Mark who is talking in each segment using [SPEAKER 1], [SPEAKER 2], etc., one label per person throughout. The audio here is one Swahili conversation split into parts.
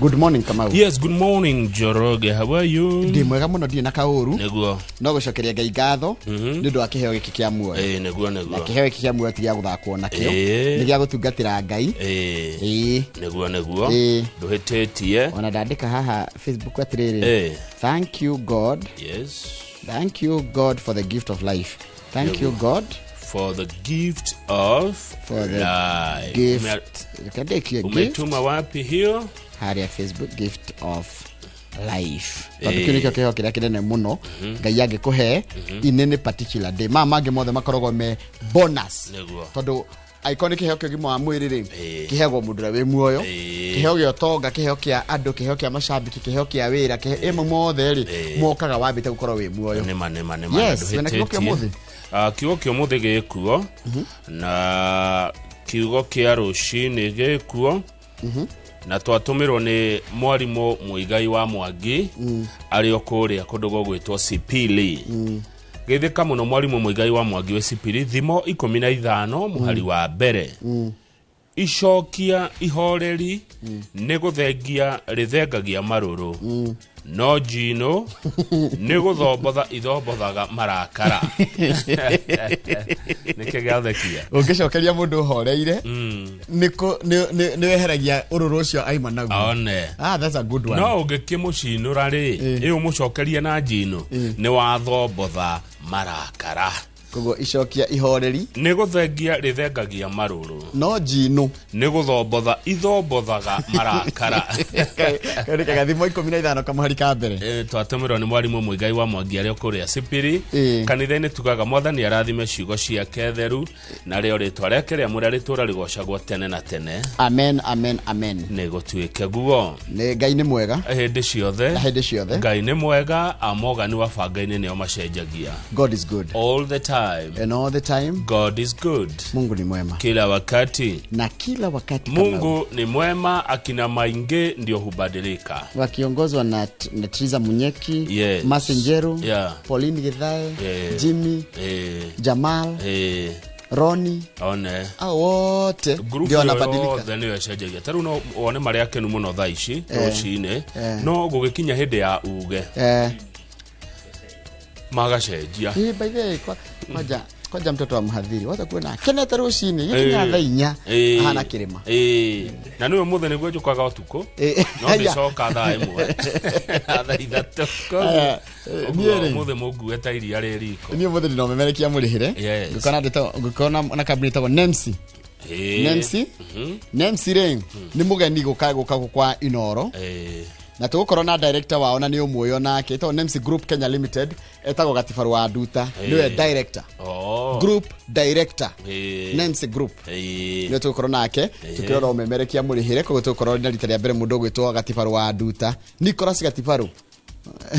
[SPEAKER 1] Good morning, Kamau.
[SPEAKER 2] Yes, good morning, Joroge. How are you?
[SPEAKER 1] Ndi mwega muno ndi na kauru.
[SPEAKER 2] Neguo.
[SPEAKER 1] No gucokeria Ngai ngatho ni ndu akiheo giki kia muoyo.
[SPEAKER 2] Neguo.
[SPEAKER 1] Na kiheo giki kia muoyo ti gya guthakwo nakio. Ni gya gutungatira Ngai.
[SPEAKER 2] Neguo. Nduhetetie.
[SPEAKER 1] Ona ndandika haha Facebook atiriri. Thank you God.
[SPEAKER 2] Yes.
[SPEAKER 1] Thank you God for the gift of life. Thank you God
[SPEAKER 2] for the gift of life.
[SPEAKER 1] Gift.
[SPEAKER 2] Umetuma wapi hiyo?
[SPEAKER 1] Haria Facebook gift of life. Tondu nikyo kiheo kiria kinene muno Ngai angikuhe inene particular day. Mage mothe makorogo me bonus. Tondu iconic kiheo kio gimo wa mwiriri kihego mundu we muoyo kiheo gyo tonga kiheo kia andu kiheo kia mashabiki kiheo kia wira kiheo mothe ri mokaga wambite gukorwo we muoyo.
[SPEAKER 2] Nema.
[SPEAKER 1] Yes, wena kiheo kia mothe.
[SPEAKER 2] Kiugo kia mothe gikuo na kiugo kia rucini gikuo. Na twatumirwo ni mwarimu Muigai wa Mwangi ari okuria kundu gogwitwo Sipili. Githika muno mwarimu Muigai wa Mwangi we Sipili thimo 15 muhari wa mbere. Icokia ihoreri ni guthengia rithengagia maruru. No jino ni guthombotha ithombothaga marakara. Nike gathakia
[SPEAKER 1] ungicokeria mundu horeire ni weheragia ururu ucio aima naguo.
[SPEAKER 2] One
[SPEAKER 1] that's a good one.
[SPEAKER 2] No ungikimucinura ri iyo mucokeria na jino ni wathombotha marakara.
[SPEAKER 1] Kogo icokia ihoreri
[SPEAKER 2] ni guthengia rithengagia maruru.
[SPEAKER 1] No jino
[SPEAKER 2] ni guthombotha ithombothaga marakara.
[SPEAKER 1] Kari kathimo 15 kamuhari ka mbere.
[SPEAKER 2] Twatumirwo ni mwarimu Muigai wa Mwangi ari okuria Sipili. Kanitha-ini tugaga mwathani arathime ciugo ciake theru na rio ritwa riake ria muri ritura rigocagwo tene na tene.
[SPEAKER 1] Amen.
[SPEAKER 2] Ni gutuike guo.
[SPEAKER 1] Ni Ngai ni mwega
[SPEAKER 2] Hindi ciothe. Ngai ni mwega amogani wa banga-ini nio macenjagia.
[SPEAKER 1] God is good
[SPEAKER 2] all the time.
[SPEAKER 1] And all the time
[SPEAKER 2] God is good.
[SPEAKER 1] Mungu ni mwema
[SPEAKER 2] Kila wakati.
[SPEAKER 1] Na kila wakati
[SPEAKER 2] Mungu ni mwema, akina maingi ndio hubadilika.
[SPEAKER 1] Wakiongozwa na Triza Munyeki,
[SPEAKER 2] yes.
[SPEAKER 1] Masenjeru, Pauline Githae, Jimmy, Jamal, Roni,
[SPEAKER 2] one
[SPEAKER 1] wote ndio wanabadilika.
[SPEAKER 2] Then you shajagia. Taru no one mari akenu muno thaici rucine no gugikinya hindi ya uge. Magacejia.
[SPEAKER 1] By the way, kwa mtoto wa mhadhiri wacha kuona keneta rucini yikinya thainya hana kirima
[SPEAKER 2] na niwe muthe niguo njukaga utuko no ndicoka thaa imwe thaa ithatu koguo muthe mungu etairia riko
[SPEAKER 1] niwe muthe no memerekia murihire ngukona na kabineti wa Nemsi Nemsi ring ni mugeni gukaguka kwa Inoro na tugukorwo na director wao na ni umuyo nake to Nemsi Group Kenya Limited etago gatifaru wa Nduta niwe director group director Nemsi Group ni tugukorwo nake tukirora umemerekia murihire ko tugukorwo na rita rya mbere mundu gwitwo gatifaru wa Nduta Nicholas Gatifaru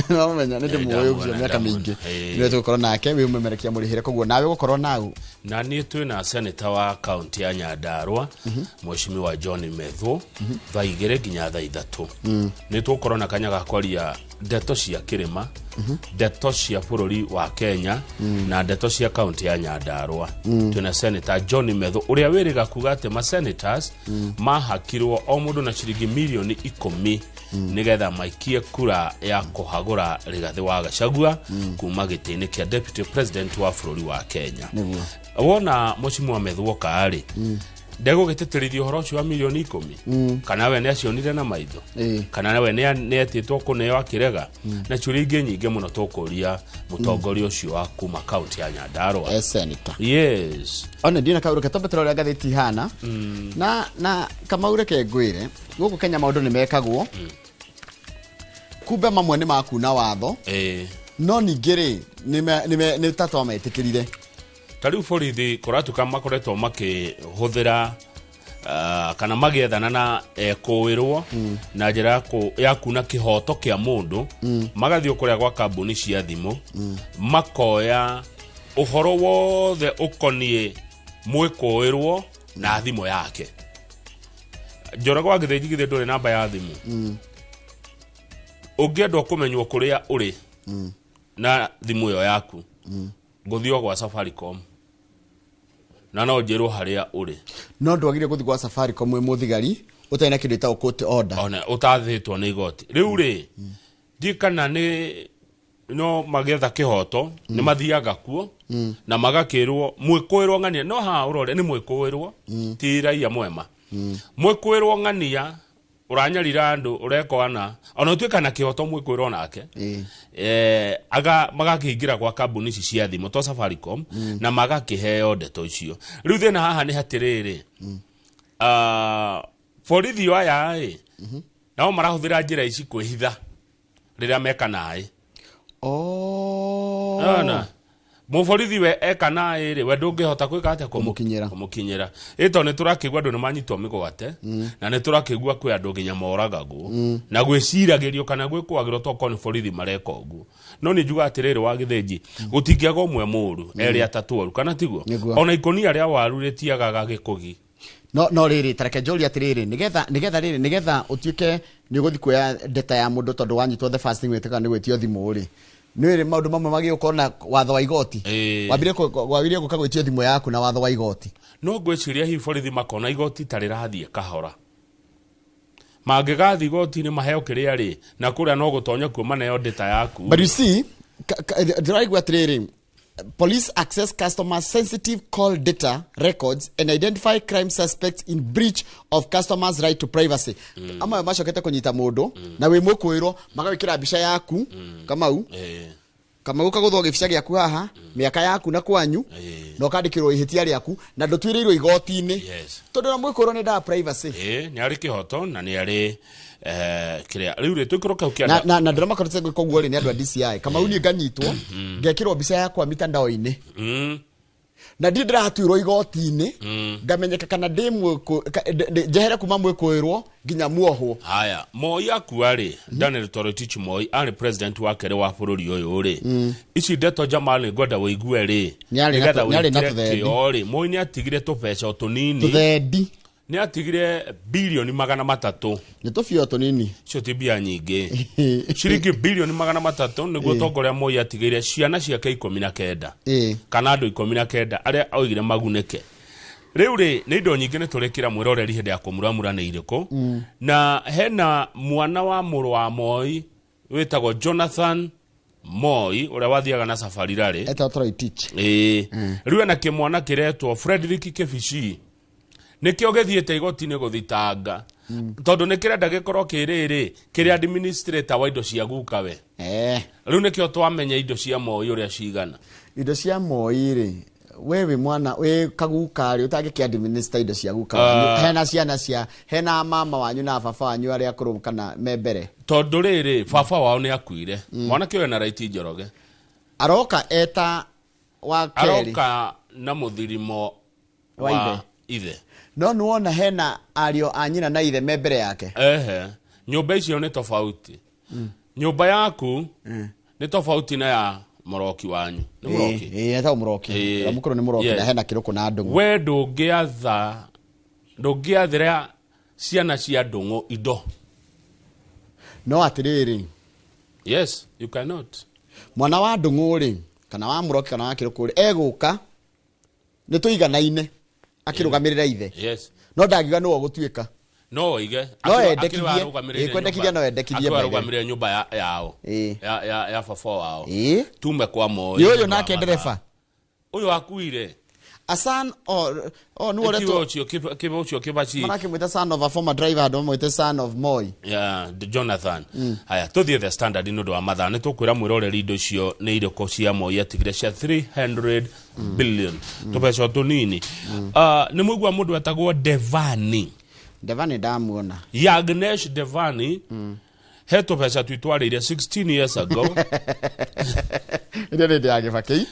[SPEAKER 1] no menya ni muoyo gyo miaka mingi ni tugukorwo nake we umemerekia murihire koguo nawe gukorwo nau
[SPEAKER 2] na ni twina senator wa county ya Nyandarua Mheshimiwa John Methu vaigere ginya thaa 3 ni tugukorwo na kanyaga kwaria ndeto cia kirima ndeto cia bururi wa Kenya na ndeto cia county ya Nyandarua twina senator John Methu uria wiriga kuga ati ma senators mahakirwo o mundu na ciringi milioni 10 nigetha maikie kura ya kuhagura Rigathi wa Gachagua kuma gitini kia deputy president wa bururi wa Kenya. Wona Mheshimiwa Methu okari ndego giteterithio horo cio wa milioni 10 kana we ne acionire na maitho kana we ne atitwo kuneo akirega na ciuringi nyinge muno tukuria mutongoria ucio wa kuma county ya Nyandarua
[SPEAKER 1] senator.
[SPEAKER 2] Yes,
[SPEAKER 1] ona ndina kauru katobetero ya gatheti hana na Kamaure ke ngwire guku Kenya maundu ni mekagwo kumbe mamwe ni makuna watho no ningire ni tatwa metikirire
[SPEAKER 2] tariu borithi kuratuka makoretwo makihuthira kana magiethana na kuwirwo na njira ya kuna kihoto kia mundu magathio kuria gwa kambuni cia thimu makoya uhoro wothe ukonie mwikuwirwo na thimu yake. Njora gwa githejigithe ndore namba ya thimu ungiendwo kumenywo kuria uri na thimu yo yaku guthio gwa Safaricom na no njiro haria uri
[SPEAKER 1] no ndwagire guthi gwa Safaricom mwe muthigari utena kindu ta court order
[SPEAKER 2] ona utathitwo ni igoti riu ri dikana ni no magetha kihoto ni mathiaga kuo na magakirwo mwikuirwo ngania no ha urore ni mwikuirwo ti raia mwema mwikuirwo ngania uranyarira andu urekwana ona utuika na kihoto mwikuirwo nake aga magakiingira kwa kambuni ici cia thimu to Safaricom na magakiheo ndeto icio riu thina haha ni hatiriri borithi aya nao marahuthira njira ici kwihitha riria mekanae ana muborithi we ekanae ri we ndungihota kwika atia kumukinyira ito ni turakigwa andu ni manyitwo migwate na ni turakigwa kwi andu nginya moragagwo na gwiciragirio kana gwikwagirwo to koni borithi mareka uguo no ni njuga atiriri wa githenji gutingiaga umwe muru eri atatu aru kana tiguo ona ikonia ria waru ritiagaga gikugi
[SPEAKER 1] no riri tareke njori atiriri nigetha utuike ni guthi kuya data ya mundu tondu wanyitwo the first thing weteka ni gwetio thimu ri nire maundu mamwe magi ukona watho wa igoti wabire guka gwetio thimu yaku na watho wa igoti
[SPEAKER 2] no gweciria hi borithi makona igoti tarirathie kahora magigathi igoti ni maheo kiria ri na kuria no gutonya kuma nayo data yaku
[SPEAKER 1] but you see ndiraigwa atiriri police access customer sensitive call data records and identify crime suspects in breach of customers right to privacy ama mashokete kunyita mundu na we mukwiro magawikira bica yaku kama uka guthwo gibica giaku haha miaka yaku na kwanyu no kandikirwo ihitia riaku na ndotwirirwo igoti-ini tondu na mukwiro ni da privacy
[SPEAKER 2] ni ari kihoto na ni ari kiria riu ri twikoroka ukia
[SPEAKER 1] na ndirama korete koguo ri ni andu a DCI kama uni nganyitwo ngekirwo bica yakwa mitandao-ini na ndindira hatuirwo igoti-ini ngamenyeka kana ndimwe jehere kuma mwikwirwo nginya muohwo
[SPEAKER 2] haya Moi akuari Daniel Toroitich Moi ari president wa kere wa bururi uyu ri ici ndeto jamani ngoda wigue ri nigetha wikire Moi ni atigire tubeca tunini
[SPEAKER 1] tuthendi
[SPEAKER 2] ni atigire bilioni 300
[SPEAKER 1] ni tufio tunini
[SPEAKER 2] cio tibia nyingi ciringi bilioni 300 niguo tongoria Moi atigire ciana ciake 19 kana andu 19 aria augire maguneke riu ri ni indo nyingi ni turekira mwiroreri hindi ya kũmuramura ni iriku na hena mwana wa muru wa Moi witagwo Jonathan Moi uria wathiaga na safari rari
[SPEAKER 1] eta Toroitich
[SPEAKER 2] riu na kimwana kiretwo Frederick Kebichi nikio gethiete igoti-ini guthitanga tondu nikirenda gikorwo kiriri kiri administrator wa indo cia gukawe riu nikio twamenya indo cia Moi uria cigana
[SPEAKER 1] indo cia Moi ri wewe mwana we kagukari utagiki administrator indo cia gukawe hena ciana cia hena mama wanyu na baba wanyu aria akuru kana membere
[SPEAKER 2] tondu riri baba wao ni akuire mwana kiwe na right Njoroge
[SPEAKER 1] aroka eta wa keri
[SPEAKER 2] aroka na muthirimo wa ithe
[SPEAKER 1] no nuona hena ario anyina na ithe membere yake
[SPEAKER 2] nyumba icio ni tofauti nyumba yaku ni tofauti na ya muroki wanyu ni muroki
[SPEAKER 1] eta muroki mukuru ni muroki na hena kiruku na ndungu
[SPEAKER 2] we ndungiathira ciana cia ndungu indo
[SPEAKER 1] no atiriri
[SPEAKER 2] yes you cannot
[SPEAKER 1] mwana wa ndungu ri kana wa muroki kana wa kiruku ri eguka ni tuiganaine akirugamirira ithe
[SPEAKER 2] yes
[SPEAKER 1] no ndagiga no gutuika
[SPEAKER 2] no ige
[SPEAKER 1] kwendekithia no endekithia
[SPEAKER 2] arugamirira nyumba yao ya baba wao tume kwa Moi
[SPEAKER 1] yo nake ndereba
[SPEAKER 2] uyu akuire
[SPEAKER 1] a son or no
[SPEAKER 2] kibocho kibachi
[SPEAKER 1] manake mwita son of a former driver ndo mwita son of Moi
[SPEAKER 2] the Jonathan haya tuthie the standard inodo wa matha ni tukwira mwiroreri indo cio ni iriko cia Moi atigire cia 300 billion tubeca tunini ni mwigwa mundu etagwo Devani
[SPEAKER 1] ndamuona
[SPEAKER 2] Yagnesh Devani heto pesa twitwarire 16 years ago
[SPEAKER 1] inde ya gifaki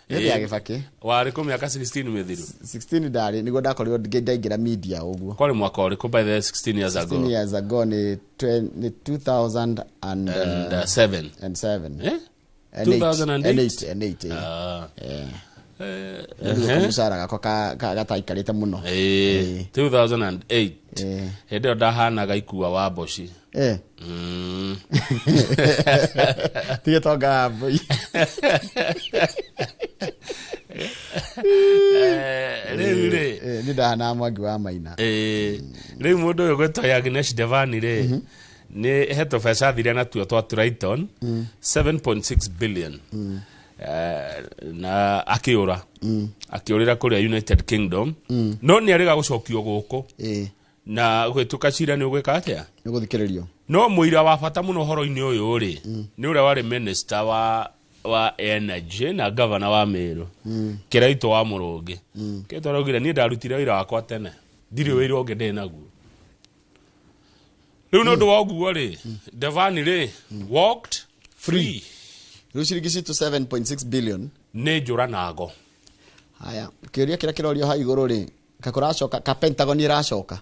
[SPEAKER 1] ya gifaki
[SPEAKER 2] wari ko miaka 16 methiru
[SPEAKER 1] 16 ndari nigo ndakorirwo ndaingira media uguo
[SPEAKER 2] kwari mwaka uri ko by the 16 years ago
[SPEAKER 1] 16 years ago ni 2007
[SPEAKER 2] and
[SPEAKER 1] 2008 musara gako gataikarite muno
[SPEAKER 2] 2008 hede ndahana gaikua wa boshi
[SPEAKER 1] tiye toga boy
[SPEAKER 2] Rĩu rĩ.
[SPEAKER 1] Nĩ ndahana Mwangi wa Maina.
[SPEAKER 2] Rĩu mũndũ ũyũ gwĩtwo Agnes Devani rĩ. Nĩ hetwo beca thire na tuo twa Triton 7.6 billion. Na akĩũrĩra kũrĩa United Kingdom. No nĩ arĩga gũcokio gũkũ. Na gwĩtuka cira nĩ ũgwĩka atĩa?
[SPEAKER 1] Nĩ gũthikĩrĩrio.
[SPEAKER 2] No mũira wa bata mũno ũhoro-inĩ ũyũ rĩ, nĩ ũrĩa warĩ minister wa energy na governor wa Meru. Kĩraitũ wa Mũrũngĩ. Kĩraitũ araugire niĩ ndarutire wĩra wakwa tene. Ndirĩ wĩra ũngĩ ndĩ naguo. Rĩu nĩ ũndũ wa ũguo rĩ, Devani rĩ, walked free.
[SPEAKER 1] Rĩu ciringi citu 7.6 billion.
[SPEAKER 2] Nĩ njũranago.
[SPEAKER 1] Haya, kĩũria kĩrĩa kĩrorio ha igũrũ rĩ, kakũracoka, ka Pentagon ĩracoka.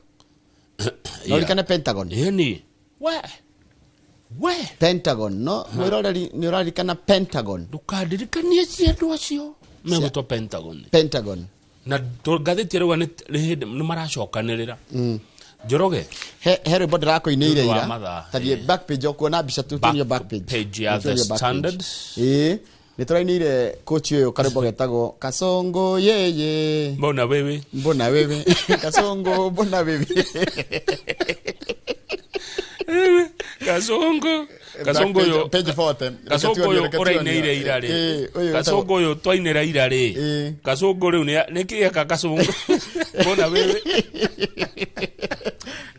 [SPEAKER 1] Norikane Pentagon.
[SPEAKER 2] Yeni. We.
[SPEAKER 1] Pentagon, no? Mwĩroreri nĩ ũrarikana Pentagon.
[SPEAKER 2] Ndũkandirikanie ciandũ acio. Megũtwo Pentagon.
[SPEAKER 1] Pentagon.
[SPEAKER 2] Na ngathĩti ĩrauga nĩ maracokanĩrĩra. Njoroge.
[SPEAKER 1] He rwĩmbo ndĩrakũinĩire ira. Tathiĩ back page ũkuona mbica tu tunio back page.
[SPEAKER 2] Page ya The Standard.
[SPEAKER 1] Nĩ tũrainĩire coach ũyũ karĩmbo getagwo Kasongo yeye.
[SPEAKER 2] Mbona wewe.
[SPEAKER 1] Kasongo mbona wewe.
[SPEAKER 2] Kasongo yo
[SPEAKER 1] page 40.
[SPEAKER 2] Kasongo yo ũrainĩire ira rĩ. Kasongo yo twainĩra ira rĩ. Kasongo rĩu nĩ kĩeka Kasongo. Mbona wewe.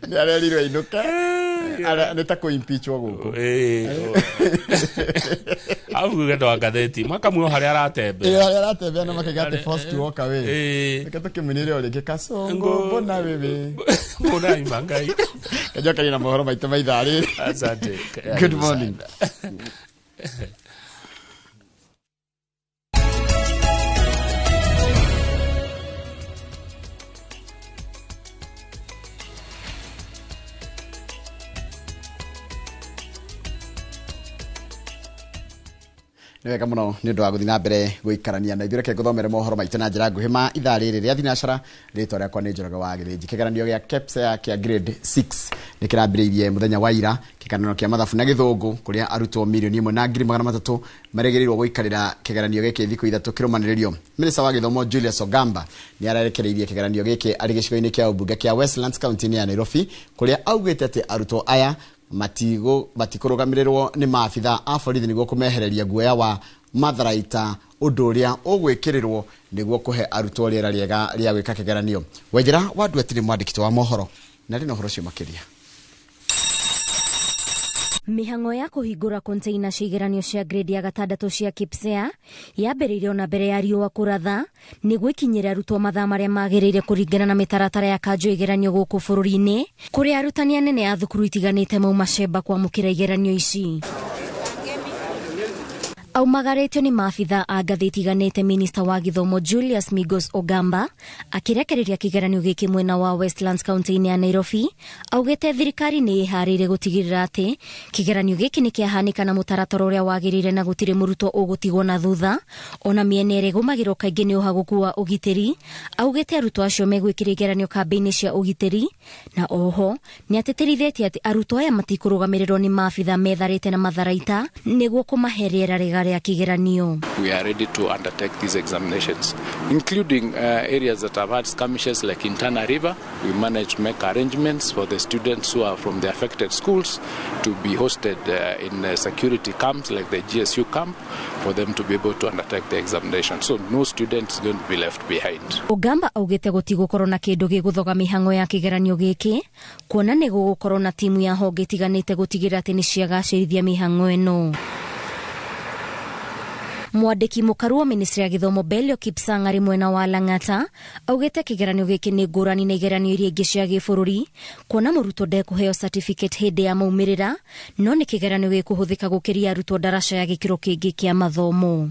[SPEAKER 1] Nĩ arerirwo inuka. Nĩ ta kũ-impeachwo gũkũ.
[SPEAKER 2] Au gũgenda wa ngathĩti makamuo harĩa aratembea.
[SPEAKER 1] Harĩa aratembea na makagate first to walk away. Reke tũkĩmenire ũrĩngĩ Kasongo mbona wewe.
[SPEAKER 2] Mbona imangai.
[SPEAKER 1] Kajoka na mohoro maitũ ma ithaa rĩrĩ.
[SPEAKER 2] Asante.
[SPEAKER 1] Good morning. Nĩ wega mũno nĩ ũndũ wa gũthiĩ na mbere gũikarania na ithuĩ reke ngũthomere mohoro maitũ na njĩra nguhĩ ma ithaa rĩrĩ rĩa thinacara. Rĩĩtwa rĩakwa nĩ Njoroge wa Gĩthĩnji. Kĩgeranio gĩa KPSEA kĩa grade 6 nĩ kĩrambĩrĩirie mũthenya wa ira. Kĩgeranio kĩa mathabu na gĩthũngũ kũrĩa arutwo 1,300,000 marĩgĩrĩirwo gũikarĩra kĩgeranio gĩkĩ thikũ ithatũ kĩrũmanĩrĩrio. Minista wa gĩthomo Julius Ogamba nĩ arerekereirie kĩgeranio gĩkĩ arĩ gĩcigo-inĩ kĩa ũmbunge kĩa Westlands County ya Nairobi, kũrĩa augĩte atĩ arutwo aya matikũrũgamĩrĩrwo nĩ maabitha a borithi nĩguo kũmehereria guoya wa matharaita, ũndũ ũrĩa ũgwĩkĩrĩrwo nĩguo kũhe arutwo rĩera rĩega rĩa gwĩka kĩgeranio. Wenjera wa Nduetiri mwandĩki wa mohoro na rĩna ũhoro ũcio makĩria.
[SPEAKER 3] Mĩhang'o ya kũhingũra container cia igeranio cia grade ya 6 cia KPSEA yambĩrĩirio na mbere ya riũa kũratha nĩguo ikinyĩre arutwo mathaa marĩa magĩrĩire kũringana na mĩtaratara ya kanjũ igeranio gũkũ bũrũri-inĩ, kũrĩa arutani anene a thukuru itiganĩte mauma cemba kwamũkĩra igeranio ici. Aumagarĩtio nĩ maabitha a ngathĩ itiganĩte. Minista wa gĩthomo Julius Migos Ogamba akĩrekereria kĩgeranio gĩkĩ mwena wa Westlands County ya Nairobi, augĩte thirikari nĩ ĩharĩire gũtigĩrĩra atĩ kĩgeranio gĩkĩ nĩ kĩahanĩka na mũtaratara ũrĩa wagĩrĩire na gũtirĩ mũrutwo ũgũtigwo na thutha, ona mĩena ĩrĩa ĩgũmagĩrwo kaingĩ nĩ ũhagũku wa ũgitĩri. Augĩte arutwo acio megwĩkĩra igeranio kambĩ-inĩ cia ũgitĩri, na oho nĩ atĩtĩrithĩtie atĩ arutwo aya matikũrũgamĩrĩrwo nĩ maabitha metharĩte na matharaita nĩguo kũmahe rĩera rĩega rĩa kĩgeranio.
[SPEAKER 4] We are ready to undertake these examinations, including areas that have had skirmishes like in Tana River. We managed to make arrangements for the students who are from the affected schools to be hosted in security camps like the GSU camp for them to be able to undertake the examination. So no student is going to be left behind.
[SPEAKER 3] Ogamba augĩte gũtigũkorwo na kĩndũ gĩgũthoga mĩhang'o ya kĩgeranio gĩkĩ, kuona nĩ gũgũkorwo na timu ya honge itiganĩte gũtigĩrĩra atĩ nĩ ciagacĩrithia mĩhang'o ĩno. Mwandĩki mũkaru wa ministry ya gĩthomo Belio Kipsang arĩ mwena wa Lang'ata augĩte kĩgeranio gĩkĩ nĩ ngũrani na igeranio iria ingĩ cia gĩbũrũri, kuona mũrutwo ndekũheo certificate hĩndĩ ya maumĩrĩra, no nĩ kĩgeranio gĩkũhũthĩka gũkĩria arutwo daraca ya gĩkĩro kĩngĩ kĩa mathomo.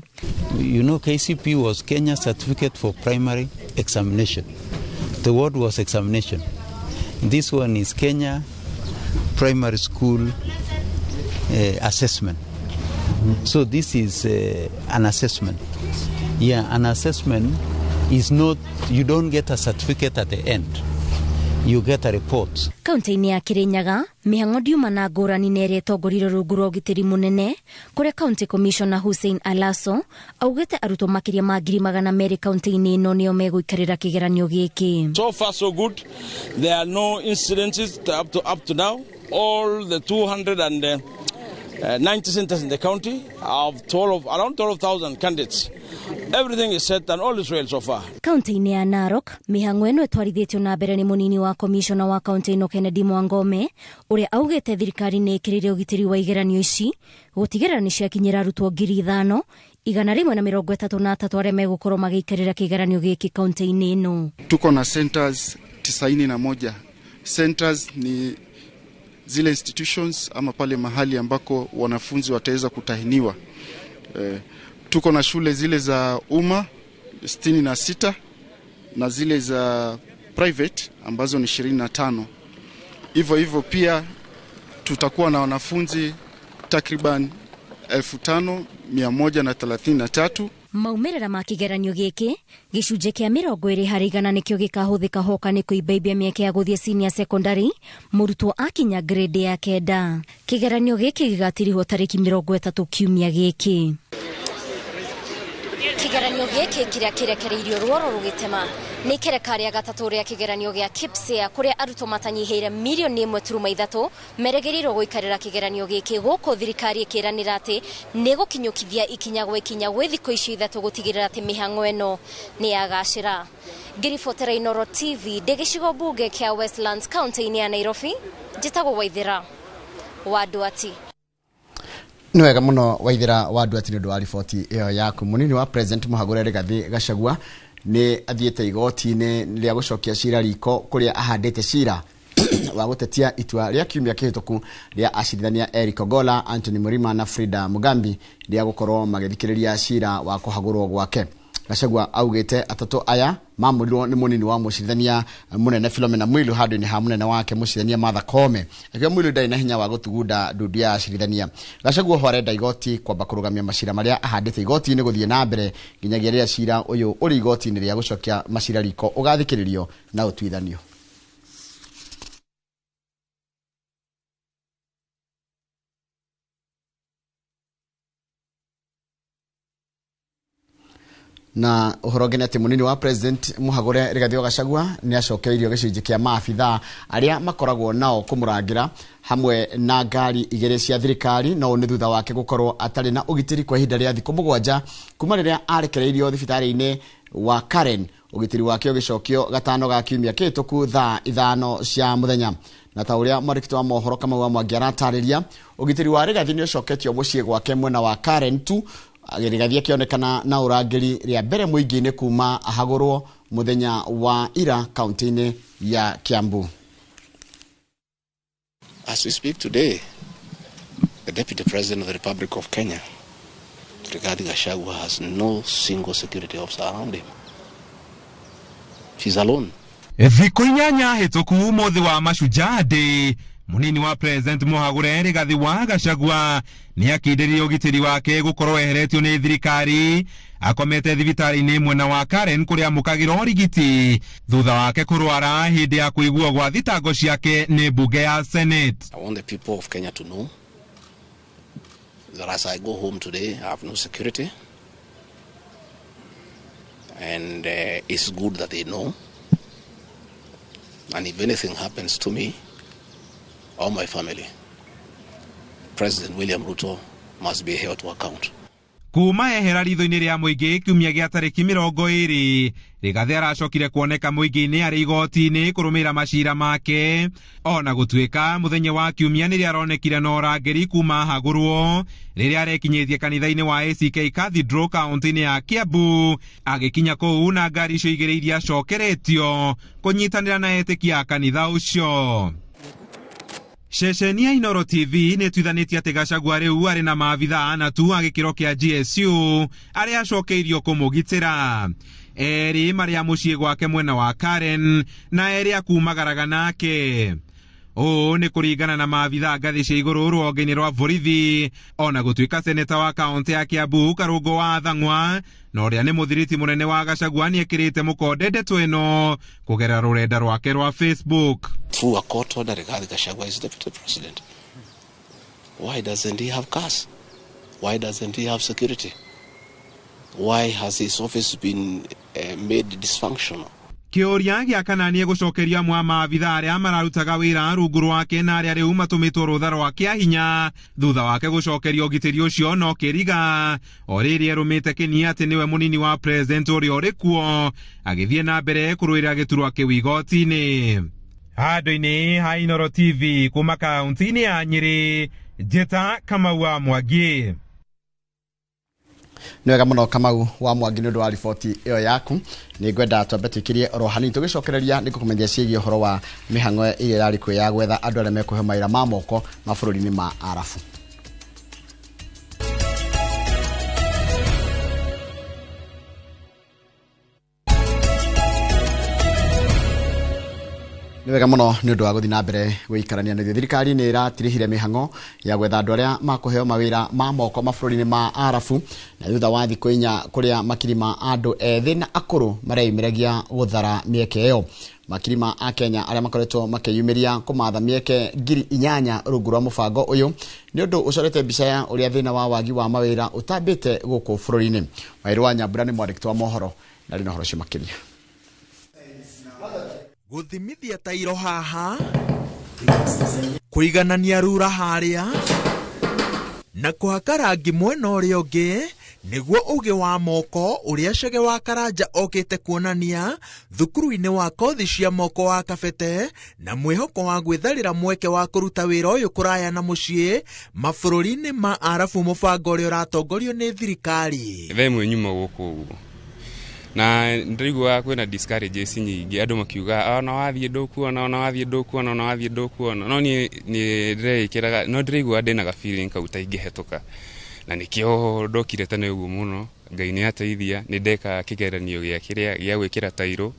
[SPEAKER 5] You know, KCP was Kenya Certificate for Primary Examination. The word was examination. This one is Kenya Primary School Assessment. So this is an assessment. Yeah, an assessment is not, you don't get a certificate at the end. you get a report.
[SPEAKER 3] Kaunti-inĩ ya Kirinyaga mĩhang'o ndiuma na ngũrani nĩ ĩretongoririo rungu rwa ũgitĩri mũnene kũrĩa County Commissioner Hussein Alaso augĩte arutwo makĩria ma 200,000 kaunti-inĩ ĩno nĩo megũikarĩra kĩgeranio gĩkĩ.
[SPEAKER 6] So far so good. There are no incidences up to now. All the 290 centers in the county have around 12,000 candidates. Everything is set and all is well so far.
[SPEAKER 3] Kaunti-inĩ ya Narok mĩhang'o ĩno ĩtwarithĩtio na mbere nĩ mũnini wa commissioner wa kaunti ĩno Kennedy Mwangome ũrĩa augĩte thirikari nĩ ĩkĩrĩire ũgitĩri wa igeranio ici gũtigĩrĩra nĩ ciakinyĩra arutwo 5,133 arĩa megũkorwo magĩikarĩra kĩgeranio gĩkĩ kaunti-inĩ ĩno.
[SPEAKER 7] Tuko na centers 91. Centers ni zile institutions ama pale mahali ambako wanafunzi wataweza kutahiniwa. Tuko na shule zile za umma 66 na zile za private ambazo ni 25. Hivyo pia tutakuwa na wanafunzi takriban 5,133.
[SPEAKER 3] Maumĩrĩra ma kĩgeranio gĩkĩ gĩcunjĩ kĩa 20 harĩ igana nĩkĩo gĩkahũthĩka hoka nĩ kũimbaimbia mĩeke ya gũthiĩ senior secondary mũrutwo akinya grade ya 9. Kĩgeranio gĩkĩ gĩgatirihwo tarĩki 30 kiumia gĩkĩ. Kĩgeranio gĩkĩ kĩrĩa kĩrekereirio ruoro rũgĩtema nĩ kereka rĩa gatatũ rĩa kĩgeranio gĩa KPSEA kũrĩa arutwo matanyihĩire 1.3 meregerirwo gũikarĩra kĩgeranio gĩkĩ gũkũ thirikari ĩkĩranĩra atĩ nĩ gũkinyũkithia ikinya gwĩ thikũ icio 3 gũtigĩrĩra atĩ mĩhang'o ĩno nĩ yagacĩra. Ngĩribotera Inooro TV ndĩgĩcigo mbunge kĩa Westlands kaunti-inĩ ya Nairobi, njĩtagwo Waithĩra wa Ndwati.
[SPEAKER 1] Nĩ wega mũno Waithĩra wa Ndwati nĩ ũndũ wa riboti ĩyo yaku. Mũnini wa President Mũhagũre Rigathi Gachagua nĩ athiĩte igoti-inĩ rĩa gũcokia cira riko kũrĩa ahandĩte cira wa gũtetia itua rĩa kiumia kĩhĩtũku rĩa acirithania Eric Ogolla, Anthony Murima na Frida Mugambi rĩa gũkorwo magĩthikĩrĩria cira wa kũhagũrwo gwake. Gachagua augĩte atatũ aya mamurirwo nĩ mũnini wa mũcirithania mũnene Philomena Mwilu handũ-inĩ ha mũnene wake mũcirithania Martha Koome. Akiwa Mwilu ndarĩ na hinya wa gũtugunda ndundu ya acirithania. Gachagua ho arenda igoti kwamba kũrũgamia macira marĩa ahandĩte igoti-inĩ gũthiĩ na mbere nginyagia rĩrĩa cira ũyũ ũrĩ igoti-inĩ rĩa gũcokia macira riko ũgathikĩrĩrio na ũtuithanio. Na ũhoro ngene atĩ mũnini wa President Mũhagũre Rigathi Gachagua nĩ acokeirio gĩcunjĩ kĩa maabitha arĩa makoragwo nao kũmũrangĩra hamwe na ngari igĩrĩ cia thirikari, no nĩ thutha wake gũkorwo atarĩ na ũgitĩri kwa ihinda rĩa thikũ 7 kuma rĩrĩa arekereirio thibitarĩ-inĩ wa Karen. Ũgitĩri wake ũgĩcokio gatano ga kiumia kĩhĩtũku thaa 5 cia mũthenya. Na ta ũrĩa mwandĩki wa mohoro Kamau wa Mwangi aratarĩria, ũgitĩri wa Rigathi nĩ ũcoketio mũciĩ gwake mwena wa Karen tu, Rigathi akĩonekana na ũrangĩri rĩa mbere mũingĩ-inĩ kuma ahagũrwo mũthenya wa ira kaunti-inĩ ya Kiambu.
[SPEAKER 8] As we speak today, the Deputy President of the Republic of Kenya, Rigathi Gachagua, has no single security officer around him. She's alone.
[SPEAKER 9] Thikũ 8 hĩtũku mũthĩ wa Mashujaa Day, munini wa President Mũhagũre Rigathi wa Gachagua nĩ akindĩrire ũgitĩri wake gũkorwo eheretio nĩ thirikari, akomete thibitarĩ-inĩ mwena wa Karen kũrĩa amũkagĩra ũrigiti thutha wake kũrwara hĩndĩ ya kũiguo gwa thitango ciake nĩ mbunge ya Senate.
[SPEAKER 8] I want the people of Kenya to know that as I go home today, I have no security, and it's good that they know, and if anything happens to me or my family, President William Ruto must be held to account.
[SPEAKER 9] Kuma ehera ritho-inĩ rĩa mũingĩ kiumia gĩa tarĩki 20, Rigathi aracokire kuoneka mũingĩ-inĩ arĩ igoti-inĩ kũrũmĩrĩra macira make, ona gũtuĩka mũthenya wa kiumia nĩ rĩaronekire na ũrangĩri kuma hagũrwo rĩrĩa arekinyĩtie kanitha-inĩ wa ACK Cathedral kaunti-inĩ ya Kiambu, agĩkinya kũu na ngari icio igĩrĩ iria acokeretio kũnyitanĩra na etĩkia a kanitha ũcio. Ceceni ya Inooro TV nĩ tuithanĩtie atĩ Gachagua rĩu arĩ na maabitha na tu agĩkĩro kĩa GSU arĩa acokeirio kũmũgitĩra. Erĩ marĩ a mũciĩ gwake mwena wa Karen na erĩ a kumagaraga nake. Ũũ nĩ kũringana na maabitha ngathĩ cia igũrũ rũhonge-inĩ rwa borithi, ona gũtuĩka seneta wa kaunti ya Kiambu Karũngũ wa Thang'wa na ũrĩa nĩ mũthiriti mũnene wa Gachagua nĩekĩrĩte mũkonde ndeto ĩno kũgerera rũrenda rwake rwa Facebook.
[SPEAKER 8] Through a court order, Rigathi Gachagua is deputy president. Why doesn't he have cars? Why doesn't he have security? Why has his office been made dysfunctional?
[SPEAKER 9] Kĩũria gĩa kana nĩ gũcokeria mwa maabitha arĩa mararutaga wĩra rungu rwake na arĩa rĩu matũmĩtwo rũtha rwake hinya thutha wake gũcokeria ũgitĩri ũcio no kĩriga o rĩrĩ erũmĩte Kĩnia atĩ nĩwe mũnini wa president ũrĩa ũrĩ kuo agĩthiĩ na mbere kũrũĩrĩra gĩturwa kĩu igoti-inĩ. Handũ-inĩ ha Inooro TV kuma kaunti-inĩ ya Nyĩrĩ, njĩta Kamau wa Mwangi.
[SPEAKER 1] Nĩ wega mũno Kamau wa Mwangi nĩ ũndũ wa riboti ĩyo yaku. Nĩ ngwenda twambe twĩkĩrie oro hanini tũgĩcokereria nĩ kũkũmenyithia ciĩgiĩ ũhoro wa mĩhang'o ĩrĩa ĩrarĩ kuo ya gwetha andũ arĩa mekũhe mawĩra ma moko mabũrũri-inĩ ma Arabu. Nĩ wega mũno nĩ ũndũ wa gũthiĩ na mbere gũikarania na thirikari nĩ ĩratirĩhire mĩhang'o ya gwetha andũ arĩa makũheo mawĩra ma moko mabũrũri-inĩ ma Arabu na thutha wa thikũ inya kũrĩa makiri ma andũ ethĩ na akũrũ mareyumĩragia gũthara mĩeke ĩyo. Makiri ma Akenya arĩa makoretwo makĩyumĩria kũmatha mĩeke 8,000 rungu rwa mũbango ũyũ nĩ ũndũ ũcorete mbica ya ũrĩa thĩna wa wagi wa mawĩra ũtambĩte gũkũ bũrũri-inĩ. Wairũ wa Nyambura nĩ mwandĩki wa mohoro na rĩ na ũhoro ũcio makĩria.
[SPEAKER 10] Guthimithia tairo haha kuiganania rura haria na kuhaka rangi mwena ũrĩa ũngĩ nĩguo ũgĩ wa moko ũrĩa Chege wa Karanja okĩte kuonania thukuru-inĩ wa kothi cia moko wa Kabete na mwĩhoko wa gwĩtharĩra mweke wa kũruta wĩra ũyũ kũraya na mũciĩ mabũrũri-inĩ ma Arabu mũbango ũrĩa ũratongorio nĩ thirikari.
[SPEAKER 11] Themwe nyuma gũkũ ũguo na ndĩrigua kwĩna discourages nyingĩ andũ makiuga ona wathiĩ ndũkuona ona wathiĩ ndũkuona ona wathiĩ ndũkuona no niĩ ndĩrekĩraga no ndĩrigua ndĩna ga feeling kau ta ingĩhetũka na nĩkĩo ndokire tene ũguo mũno Ngai nĩ ateithia nĩ ndeka kĩgeranio gĩa gwĩkĩra tairo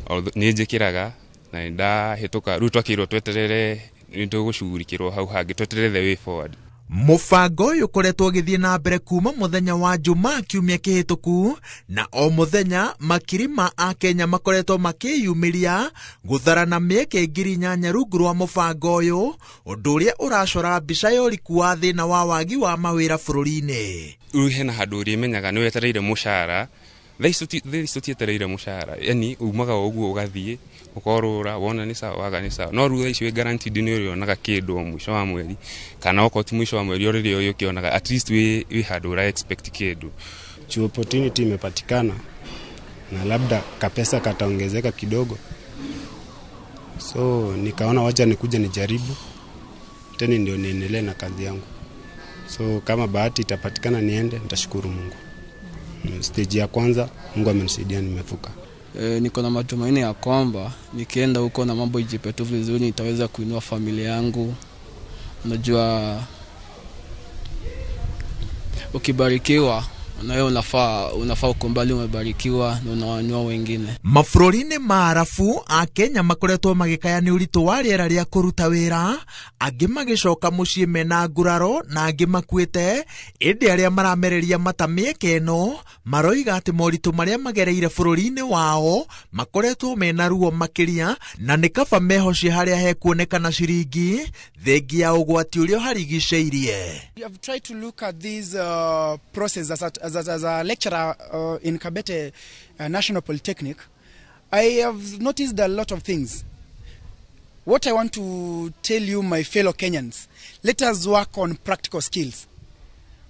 [SPEAKER 11] nĩ njĩkĩraga na ndahĩtũka rĩu twakĩirwo tweterere nĩ tũgũcugurikĩrwo hau hangĩ tweterere the way forward.
[SPEAKER 10] Mũbango ũyũ ũkoretwo ũgĩthiĩ na mbere kuma mũthenya wa Jumaa kiumia kĩhĩtũku na o mũthenya makiri ma Akenya makoretwo makĩyumĩria gũtharana mĩeke 8,000 rungu rwa mũbango ũyũ ũndũ ũrĩa ũracora mbica ya ũriku wa thĩna wa wagi wa mawĩra bũrũri-inĩ.
[SPEAKER 11] Rĩu hena handũ ũrĩmenyaga nĩ wetereire mũcara thaa tietereire mũcara yani umaga ũguo ũgathiĩ ukorũra wona nĩ sawa waga nĩ sawa no rutha icio guaranteed nĩ ũrĩonaga kĩndũ mwisho wa mweri kana okoti mwisho wa mweri ũrĩrĩ ũyũ ũkĩonaga at least we had to expect kĩndũ.
[SPEAKER 12] Job opportunity imepatikana na labda kapesa kataongezeka kidogo so nikaona wacha nikuja nijaribu tena ndio niendelee na kazi yangu so kama bahati itapatikana niende nitashukuru Mungu. Stage ya kwanza Mungu amenisaidia nimevuka.
[SPEAKER 13] Niko na matumaini ya kwamba nikienda huko na mambo ijipe tu vizuri nitaweza kuinua familia yangu. Unajua ukibarikiwa na wewe unafaa ukumbali umebarikiwa na unawanua wengine.
[SPEAKER 10] Mabũrũri-inĩ ma Arabu Akenya makoretwo magĩkaya nĩ ũritũ wa rĩera rĩa kũruta wĩra angĩ magĩcoka mũciĩ mena nguraro na angĩ makuĩte ĩndĩ arĩa maramereria mata mĩeke ĩno maroiga atĩ moritũ marĩa magereire bũrũri-inĩ wao makoretwo mena ruo makĩria na nĩ kaba mehocie harĩa hekuonekana ciringi thengi ya ũgwati ũrĩa ũharigicĩirie.
[SPEAKER 14] We have tried to look at this process as a lecturer in Kabete National Polytechnic. I have noticed a lot of things. What I want to tell you, my fellow Kenyans, let us work on practical skills.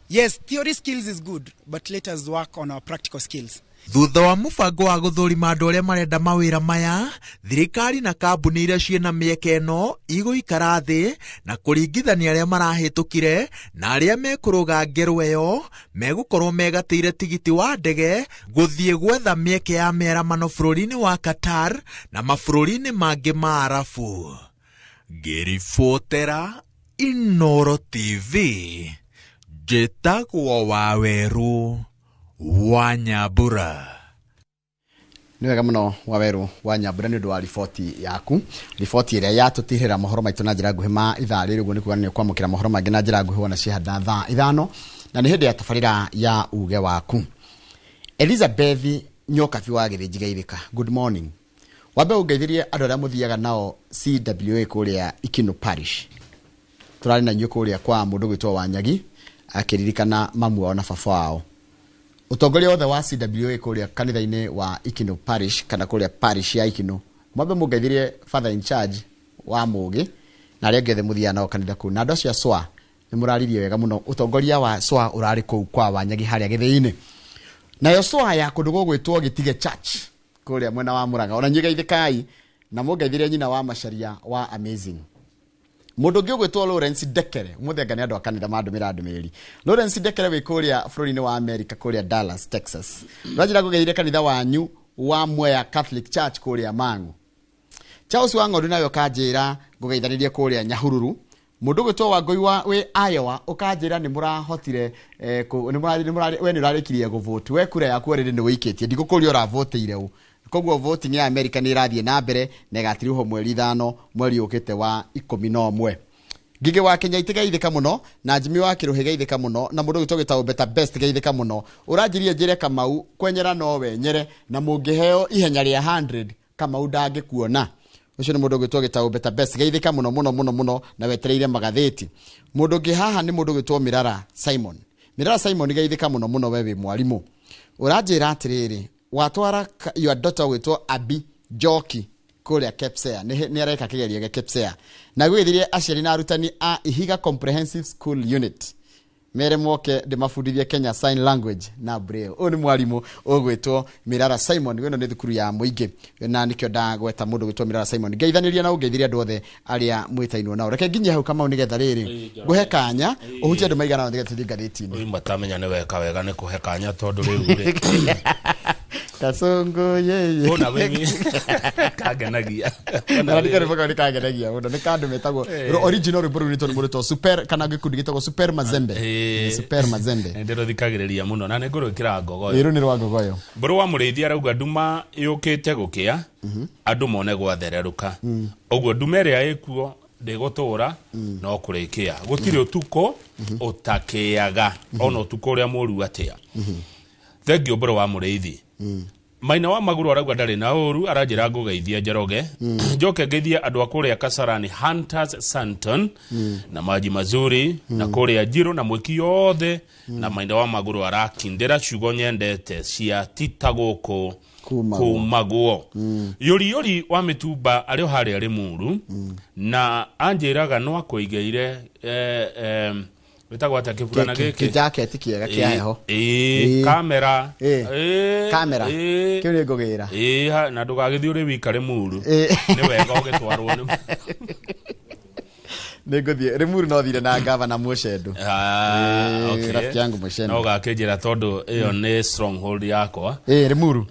[SPEAKER 14] Yes, theory skills is good, but let us work on our practical skills.
[SPEAKER 10] Thutha wa mũbango wa gũthũrima andũ arĩa marenda mawĩra maya, thirikari na kambuni iria ciĩna mĩeke ĩno igũikara thĩ na kũringithania arĩa marahĩtũkire na arĩa mekũrũga ngerwa ĩyo megũkorwo megatĩire tigiti wa ndege gũthiĩ gwetha mĩeke ya mĩaramano bũrũri-inĩ wa Qatar na mabũrũri-inĩ mangĩ ma Arabu. Ngĩribotera Inooro TV, njĩtagwo Waweru wa Nyambura.
[SPEAKER 1] Nĩ wega mũno Waweru wa Nyambura nĩ ũndũ wa riboti yaku. Riboti ĩrĩa yatũtirĩra mohoro maitũ na njĩra nguhĩ ma ithaa rĩrĩ ũguo nĩ kuga nĩ kwamũkĩra mohoro mangĩ na njĩra nguhĩ wona cihanda thaa 5 na nĩ hĩndĩ ya tabarĩra ya uge waku. Elizabeth Nyokabi wa Gĩthĩnji Gaithĩka. Good morning. Wambe ũngeithirie andũ arĩa mũthiaga nao CWA kũrĩa Ikino Parish. Tũrarĩ na inyuĩ kũrĩa kwa mũndũ gwĩtwo Wanyagi akĩririkana mamu wao na baba wao. Utongoria wothe wa CWA kũrĩa kanitha-inĩ wa Ikino Parish kana kũrĩa parish ya Ikino. Mwambe mũngeithirie father in charge wa Mũgĩ na arĩa ngethe mũthia nao kanitha kũu. Na andũ acio SWA nĩ mũraririe wega mũno. Utongoria wa SWA ũrarĩ kũu kwa Wanyagi harĩa Gĩthĩ-inĩ. Nayo SWA ya kũndũ gwĩtwo Gĩtige Church kũrĩa mwena wa Mũrang'a. Ona nyuĩ Gaithĩkai na mũngeithirie nyina wa Macharia wa Amazing. Mundu ũngĩ gwĩtwo Lawrence Dekere mũthega nĩ andũ a kanitha mandũmĩra ndũmĩrĩri. Lawrence Dekere wĩ kũrĩa bũrũri-inĩ wa America kũrĩa Dallas, Texas. Rajira kũgeithia kanitha wanyu wa Mwea Catholic Church kũrĩa Mang'u. Charles Wang'ondu nayo kanjĩra ngũgeithanĩrie kũrĩa Nyahururu. Mundu gwĩtwo Wangũi wa wĩ Iowa ũkanjĩra nĩ mũrahotire we nĩ ũrarĩkirie gũvote. We kura yaku rĩrĩ nĩ wĩikĩtie. Ndigũkũria ũravoteire ũ. Koguo voting ya America nĩ ĩrathiĩ na mbere na ĩgatirwo mweri 5 mweri ũkĩte wa 11. Ngigĩ wa Kenya itigaithĩka mũno na Jimmy wa Kĩrũhĩ gaithĩka mũno na mũndũ gwĩtwo gĩtagwo Better Best gaithĩka mũno. Ũranjirie njĩre Kamau kwenyera no wenyere na mũngĩheo ihenya rĩa 100 Kamau ndangĩkuona. Ũcio nĩ mũndũ gwĩtwo gĩtagwo Better Best gaithĩka mũno na wetereire magathĩti. Mũndũ ũngĩ haha nĩ mũndũ gwĩtwo Mirara Simon. Mirara Simon gaithĩka mũno we wĩ mwarimũ. Ũranjĩra atĩrĩrĩ watwara your daughter gwĩtwo Abi Joki kũrĩa Kepsea nĩ areka kĩgerio gĩa Kepsea na gwĩthirie aciari na arutani a Ihiga Comprehensive School Unit mere moke ndĩmabundithie Kenya Sign Language na Braille. Ũyũ nĩ mwarimũ ũgwĩtwo Mirara Simon. Wĩno nĩ thukuru ya mũingĩ na nĩkĩo ndagweta mũndũ gwĩtwo Mirara Simon. Ngeithanĩria na ũngeithirie andũ othe arĩa mwĩtainwo nao. Reke nginya hau Kamau nĩgetha rĩrĩ ngũhe kanya ũhutie andũ maigana nao nĩgetha tũthiĩ ngathĩti-inĩ.
[SPEAKER 2] Ũyũ matamenya nĩ weka wega nĩ kũhe kanya tondũ rĩu
[SPEAKER 1] Kasongo yeye.
[SPEAKER 2] Ona wewe kagenagia.
[SPEAKER 1] Na ndikare baka ni kagenagia. Ona ni kandu metagwo original rwimbo rwitũ nĩ mũrĩtwo super kana gĩkundi gĩtagwo Super Mazembe. Super Mazembe.
[SPEAKER 2] Ndĩro thikagĩrĩria mũno na nĩ ngũrũkĩra ngogoyo.
[SPEAKER 1] Ĩrũ nĩ rwa ngogoyo.
[SPEAKER 2] Mbũrũ wa mũrĩithia arauga nduma yũkĩte gũkĩa andũ mone gwathererũka. Ũguo nduma ĩrĩa ĩkuo ndĩgũtũra no kũrĩkĩa. Gũtirĩ ũtukũ ũtakĩaga ona ũtukũ ũrĩa mũru atĩa. Thengio mbũrũ wa mũrĩithi. Maina wa Maguru arauga ndarĩ na ũru aranjĩra ngũgeithia Njoroge. Njoke ngeithie andũ a kũrĩa Kasarani Hunters Santon na Maji Mazuri na kũrĩa Njiro na mwĩki yothe na Maina wa Maguru arakindĩra ciugo nyendete cia tita gũkũ kumaguo. Yuri wa Mĩtumba arĩ harĩa Rĩmuru na anjĩraga no akũigeire wetagwo atakĩburana gĩkĩ
[SPEAKER 1] jacket kĩega kĩa heho
[SPEAKER 2] kamera
[SPEAKER 1] kamera kĩu nĩ ngũgĩra
[SPEAKER 2] na ndũgagĩthiĩ ũrĩ wika Rĩmuru nĩ wega ũgĩtwarwo nĩ
[SPEAKER 1] ngũthiĩ Rĩmuru no thire na gavana Mũcendu rafiki yangu Mũcendu
[SPEAKER 2] no gakĩnjĩra tondũ ĩyo nĩ stronghold yakwa
[SPEAKER 1] Rĩmuru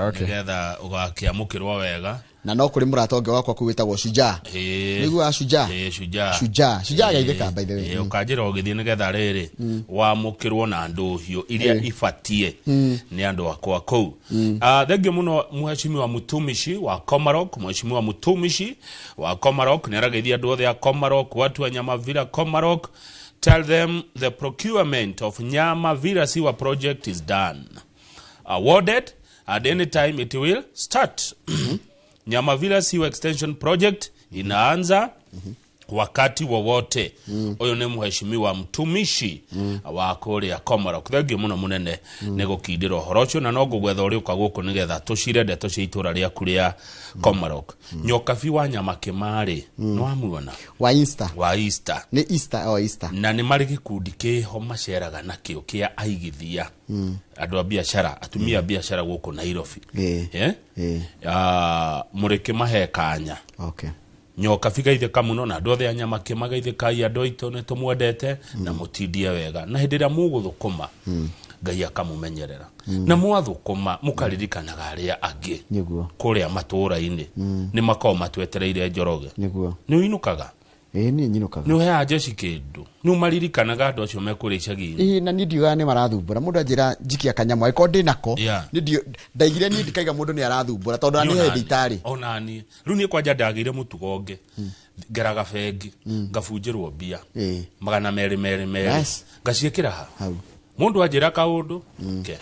[SPEAKER 2] okay nĩgetha ũgakĩamũkĩrwo wega
[SPEAKER 1] na no kuri murata ũngĩ wakwa kuwĩtagwo Shujaa nĩguo Shujaa gaithĩka by the way
[SPEAKER 2] ũkanjĩra ũgĩthiĩ nĩgetha rĩrĩ wamũkĩrwo na ndũhiũ iria ibatie nĩ andũ akwa kũu. Thengio mũno mheshimiwa Mutumishi wa Komarok. Mheshimiwa Mutumishi wa Komarok nĩ arageithia andũ othe a Komarok, watu wa Nyamavira Komarok. Tell them the procurement of Nyamavira Sewer project is done, awarded, at any time it will start. Nyamavira Sewer Extension Project inaanza wakati wowote. Oyo nĩ mheshimiwa Mtumishi wa kũrĩa Komarok. Thengio mũno mũnene nĩ gũkindĩra ũhoro ũcio na no ngũgwetha ũrĩ ũka gũkũ nĩgetha tũcire ndeto cia itũra rĩaku rĩa Komarok. Nyokabi wa Nyamakĩmarĩ no amuona
[SPEAKER 1] wa Easter
[SPEAKER 2] nĩ
[SPEAKER 1] Easter
[SPEAKER 2] na nĩ marĩ gĩkundi kĩho maceraga na kĩo kĩa aigithia andũ a biashara atumia biashara gũkũ Nairobi mũrĩkĩ mahe kanya.
[SPEAKER 1] Okay.
[SPEAKER 2] Nyokabi gaithĩka mũno na andũ othe a Nyamakĩ magaithĩkai andũ aitũ nĩ tũmwendete na mũtindie wega na hĩndĩ ĩrĩa mũgũthũkũma Ngai akamũmenyerera na mwathũkũma mũkaririkanaga arĩa angĩ kũrĩa matũũra-inĩ nĩ makao matwetereire Njoroge nĩ uinukaga
[SPEAKER 1] ni nyinukaga
[SPEAKER 2] no he jeshi kindu no maririkanaga andu acio mekure icagi
[SPEAKER 1] na ni ndiuga ni marathumbura mundu anjira njikia kanyamwa iko ndi nako ni ndio ndaigire ni ndikaiga mundu ni arathumbura tondu ani he nditari
[SPEAKER 2] onani riu ni kwanja ndagire mutugonge ngeraga bengi ngabunjirwo mbia magana meri ngaciikira hau mundu anjira kaundu ke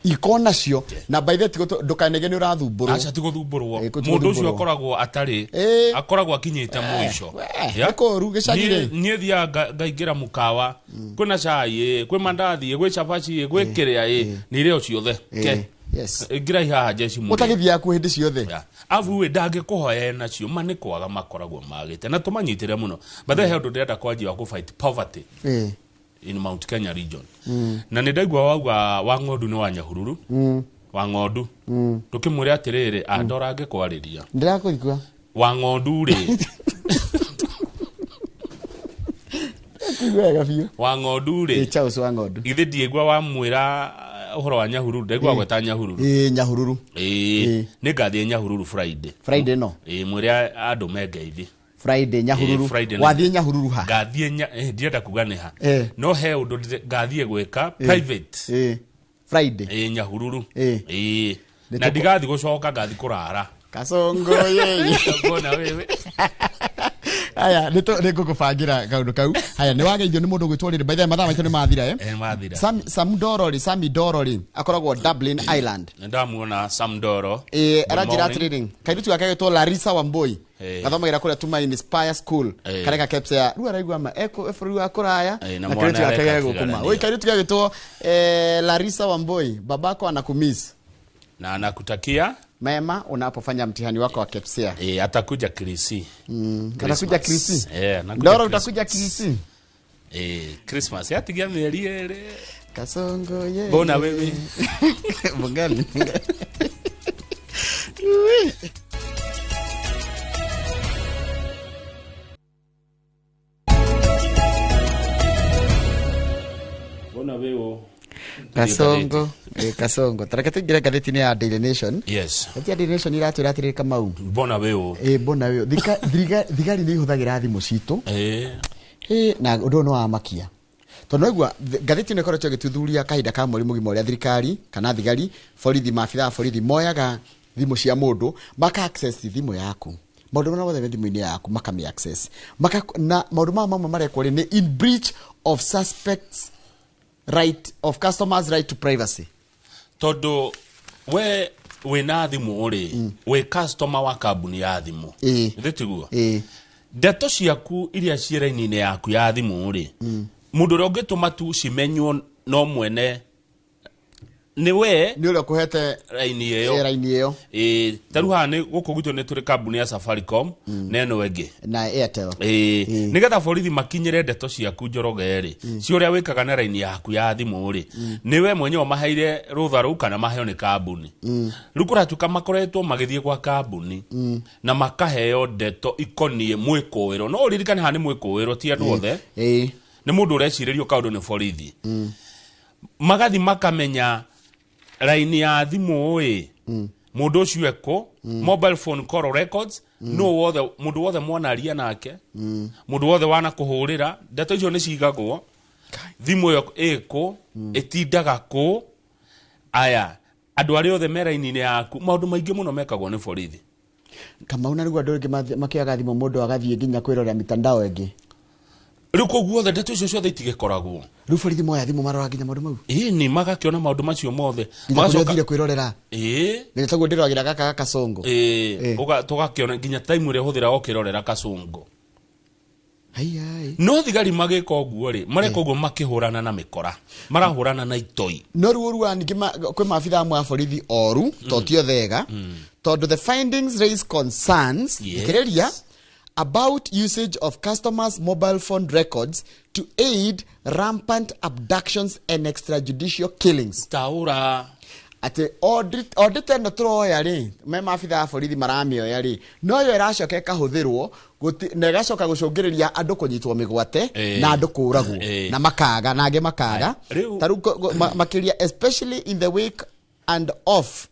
[SPEAKER 1] iko nacio na by the way ndukanege ni urathumburwo
[SPEAKER 2] acha tiguthumbũrwo mundu ucio akoragwo atari akoragwo akinyite mwisho
[SPEAKER 1] yako ruge cagire
[SPEAKER 2] nie thia ngaingira mukawa kwina cai kwi mandathi kwi chafaci kwi kiria ni ire ciothe ke
[SPEAKER 1] yes
[SPEAKER 2] ngira haha jeshi mu
[SPEAKER 1] utagithia ku hindi ciothe
[SPEAKER 2] avu we ndangikuhoya nacio mani kwaga makoragwo magite na tumanyitire muno but the held ndenda kwanjia wa ku fight poverty in Mount Kenya region na nĩndaigua wauga wa ng'ondu ni wa Nyahururu wa ng'ondu tukimwire atiriri andora ngĩkwarĩria
[SPEAKER 1] ndĩrakũigua
[SPEAKER 2] wa ng'ondu ri
[SPEAKER 1] wega biũ
[SPEAKER 2] wa ng'ondu ri
[SPEAKER 1] Charles wa ng'ondu
[SPEAKER 2] ithe ndiegwa wa mwĩra uhoro wa Nyahururu ndaigua gweta Nyahururu
[SPEAKER 1] Nyahururu
[SPEAKER 2] nĩ ngathie Nyahururu Friday
[SPEAKER 1] no
[SPEAKER 2] mwĩre andu mengeithi
[SPEAKER 1] Friday Nyahururu wathie Nyahururu ha
[SPEAKER 2] ngathie ndienda kuga nĩ ha no he undu ngathie gweka private
[SPEAKER 1] Friday
[SPEAKER 2] Nyahururu na ndigathi gucoka ngathi kurara
[SPEAKER 1] kasongo ye
[SPEAKER 2] bona wewe
[SPEAKER 1] aya nĩngũkũbangira kaũndũ kau aya nĩ wageithio nĩ mũndũ gwĩtwarĩre by the way mathaa maitũ nĩ mathira
[SPEAKER 2] mathira
[SPEAKER 1] Sami Dorori akoragwo Dublin Island
[SPEAKER 2] ndamuona Sam Doro
[SPEAKER 1] aranjira atĩrĩrĩ kairĩtu gake gĩtwo Larissa Wambui gathomagĩra kũrĩa Tumaini Spire School kareka kepsea rĩu araigua ma bũrũri wa kũraya na kairĩtu gake gĩgũkuma ũi kairĩtu gĩtwo Larissa Wambui babako anakumiss
[SPEAKER 2] na anakutakia
[SPEAKER 1] mema unapofanya mtihani wako wa KPSEA.
[SPEAKER 2] Atakuja Krisi.
[SPEAKER 1] Atakuja Krisi.
[SPEAKER 2] Ndoro
[SPEAKER 1] utakuja Krisi.
[SPEAKER 2] Christmas yatigia mieri ere.
[SPEAKER 1] Kasongo ye.
[SPEAKER 2] Bona wewe.
[SPEAKER 1] Mungani.
[SPEAKER 2] Bona wewe.
[SPEAKER 1] Kasongo tareke tuingira gatheti-inĩ ya Daily Nation.
[SPEAKER 2] Yes.
[SPEAKER 1] Daily Nation iratwĩra atĩrĩrĩ Kamau.
[SPEAKER 2] Bona wewe.
[SPEAKER 1] Bona wewe. Thigari nĩ ihũthagĩra thimũ citũ. Na ũndũ no amakia. Tondũ naigua gatheti-inĩ ĩkoretwo ĩgĩthuthuria kahinda ka mweri mũgima ũrĩa thirikari kana thigari borithi maabitha borithi moyaga thimũ cia mũndũ maka access thimũ yaku. Maũndũ marĩa mothe thimũ-inĩ yaku makami access. Na maũndũ mamwe marekwo nĩ in breach of suspects right of customers right to privacy.
[SPEAKER 2] Todo we na thimu ri we customer wa kambuni ya thimu nditiguo ndeto ciaku iria cieraini-inĩ yaku ya thimu ri mundu ũrĩa ũngĩtũma tu cimenywo no mwene ni we
[SPEAKER 1] ni ule kuhete
[SPEAKER 2] raini iyo taru ha ni guku gwitũ ni turi kambuni ya Safaricom neno wengi
[SPEAKER 1] na Airtel
[SPEAKER 2] nigetha borithi makinyire ndeto ciaku njoroge ri ci uria wikaga na raini yaku ya thimu ri ni we mwenyewe mahaire rutha ruu kana maheo ni kambuni riu kuratuka makoretwo magithie kwa kambuni na makaheo ndeto ikonie mwikuwiro no uririkane ha ni mwikuwiro ti andu othe ni mundu ureciririo kaundu ni borithi magathi makamenya raini ya thimu mundu ucio eko mobile phone call records no wothe mundu wothe mwanaria nake mundu wothe wana kuhurira ndeto icio ni cigagwo thimu yo eko itindaga ku aya andu ari othe meraini-inĩ yaku maundu maingi muno mekagwo ni borithi
[SPEAKER 1] Kamau na rĩu andũ angĩ makĩaga thimũ mũndũ agathiĩ nginya kwĩrorera mitandao ĩngĩ
[SPEAKER 2] riu koguo the ndeto icio ciothe itigekoragwo
[SPEAKER 1] riu borithi moya thimũ marora nginya maũndũ mau
[SPEAKER 2] ni magakiona maũndũ macio mothe
[SPEAKER 1] magacoka kwĩrorera nĩ taguo ndĩroragĩra gaka Kasongo
[SPEAKER 2] tugakiona nginya time ĩrĩa ũhũthĩra ũkĩrorera Kasongo no thigari magĩka ũguo rĩ mareka ũguo makĩhũrana na mĩkora marahũrana na itoi
[SPEAKER 1] no rĩu ũrua ningĩ kwĩ maabitha amwe a borithi oru to ti othega tondũ the findings raise concerns ikĩrĩria about usage of customers' mobile phone records to aid rampant abductions and extrajudicial killings.
[SPEAKER 2] Taura.
[SPEAKER 1] Ate audit no troya ri me maabitha a borithi maramioya ri no yo iracoka ikahuthirwo na igacoka gucungiriria andu kunyitwo migwate na andu kuragwo na makaga na ange makaga taru makiria especially in the wake and off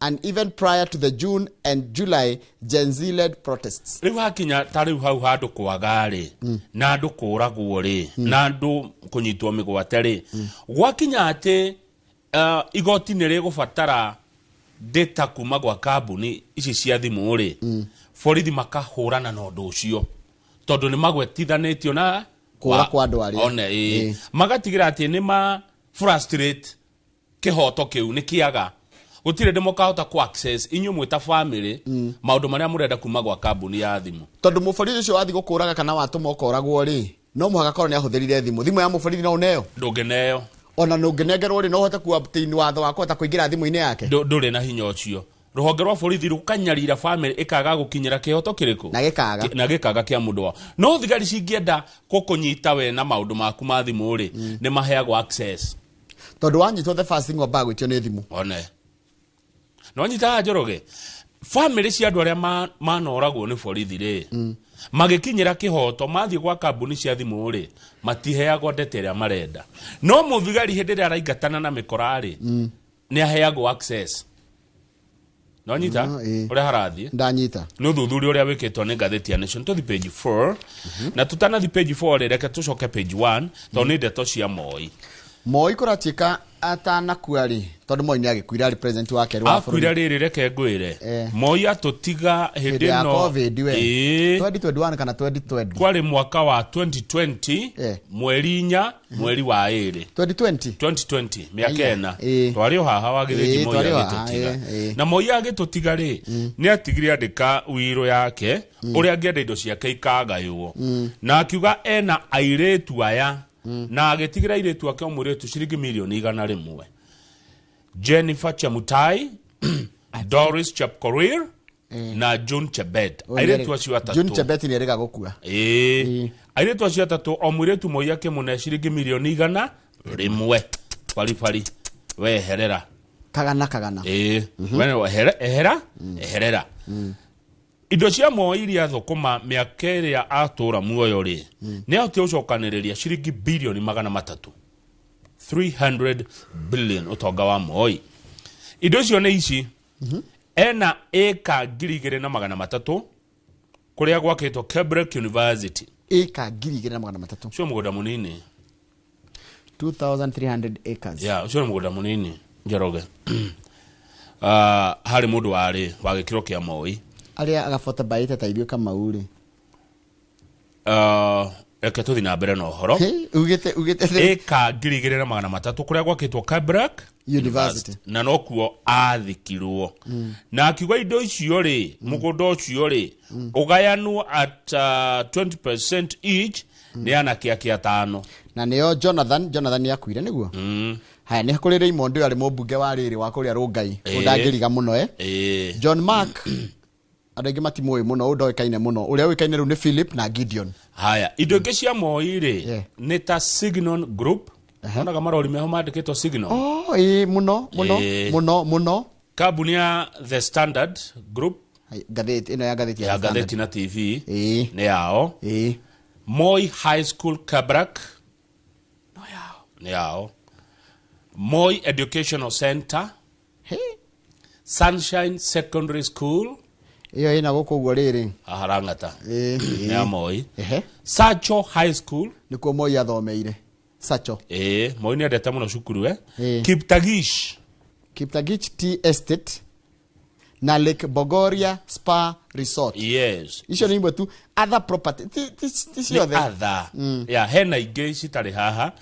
[SPEAKER 1] and even prior to the June and July Gen Z-led protests.
[SPEAKER 2] Riu hakinya tariu hau handu kwaga ri na andu kuragwo ri na andu kunyitwo migwate ri gwakinya ati igoti ni rigubatara data kuma gwa kambuni ici cia thimu ri borithi makahurana na undu ucio tondu ni magwetithanitio na
[SPEAKER 1] kura kwa andu aria
[SPEAKER 2] one magatigira ati ni ma frustrate kihoto kiu ni kiaga gutire ndimo kahota ku access inyu mwita family maundu maria murenda kuma gwa kambuni ya thimu
[SPEAKER 1] tondu muborithi ucio wathi gukuraga kana watuma ukoragwo ri no muhaka korwo ni ahuthirire thimu ya muborithi no uneo
[SPEAKER 2] ndungeneo
[SPEAKER 1] ona nungenengerwo ri no hote ku obtain watho wa kota kuingira thimu-ini yake
[SPEAKER 2] nduri na hinya ucio ruhonge rwa borithi rukanyarira family ikaga gukinyira kihoto kiriku na gikaga kia mundu wa no thigari cingienda kukunyita we na maundu maku ma thimu ri ni maheagwo access
[SPEAKER 1] tondu wanyitwo the first thing wamba gwitio ni thimu
[SPEAKER 2] one no nyita Njoroge family cia andu aria manoragwo ni borithi ri magikinyira kihoto mathie gwa kambuni cia thimu ri matiheagwo ndete iria marenda no muthigari hindi ria araigatana na mikorari ni aheagwo access no nyita uria harathie
[SPEAKER 1] ndanyita
[SPEAKER 2] no thuthuri uria wikitwo ni ngatheti ya Nation to the page 4 na tutana the page 4 reke tucoke page 1 to ni ndeto cia Moi
[SPEAKER 1] kuratika atana kuari tondu Moi ni agikuira ari president wake rwa
[SPEAKER 2] bururi akuira riri reke ngwire Moi atutiga hindi no
[SPEAKER 1] 2021 kana 2020
[SPEAKER 2] kwari mwaka wa 2020 mweri 4 mweri wa 2 2020 miaka ena twari haha wagithiji Moi agitutiga na Moi agitutiga ri ni atigire andika wiro yake uria angienda indo ciake ikagaywo na akiuga ena airetu aya na agetigira iretu ake omuritu shiringi milioni 100 Jennifer Chemutai Doris Chepkorir na June Chebet airetu acio atatu
[SPEAKER 1] June Chebet ni erega gukua
[SPEAKER 2] airetu acio atatu omuritu Moi ake mune shiringi milioni 100 pali we herera
[SPEAKER 1] kagana
[SPEAKER 2] we herera indo cia Moi iria thukuma miaka iria atura muoyo ri ni ahote ucokaniriria shiringi bilioni 300 300 billion utonga wa Moi indo icio ni ici ena eka 2,300 kuria gwakitwo Kebrek University
[SPEAKER 1] eka 2,300
[SPEAKER 2] cio mugunda munini
[SPEAKER 1] 2,300 acres
[SPEAKER 2] cio mugunda munini Njoroge hari mundu wari wagikiro kia Moi
[SPEAKER 1] aria agafota baita taithio kama uri
[SPEAKER 2] eke tuthi na mbere no horo
[SPEAKER 1] ugite
[SPEAKER 2] eka 2,300 kuria gwakitwo Kebrek
[SPEAKER 1] University
[SPEAKER 2] na nokuo athikirwo na akiuga indo icio ri mugunda ucio ri ugayanwo at 20% each ni anakia kia 5
[SPEAKER 1] na nio Jonathan yakuire niguo haya ni kuri Raymond ari mubunge wa riri wa kuria rungai undangiriga muno John Mark adagi matimoi muno udoikaine muno uria wikaine ru ni Philip na Gideon
[SPEAKER 2] haya indo ingi cia Moi ri ni ta Signal Group ona marori meho mandikitwo Signal
[SPEAKER 1] muno
[SPEAKER 2] kambuni ya The Standard Group
[SPEAKER 1] gatheti ino ya
[SPEAKER 2] gatheti na TV ni yao Moi High School Kebrek ni yao Moi Educational Center Sunshine Secondary School
[SPEAKER 1] iyo ina guko guo riri
[SPEAKER 2] aharangata ya Moi Sacho High School
[SPEAKER 1] nikuo Moi athomeire Sacho
[SPEAKER 2] Moi ni endete muno cukuru
[SPEAKER 1] Kiptagich Tea Estate na Lake Bogoria Spa Resort icio ni imwe tu other property
[SPEAKER 2] ciothe hena ingi citari haha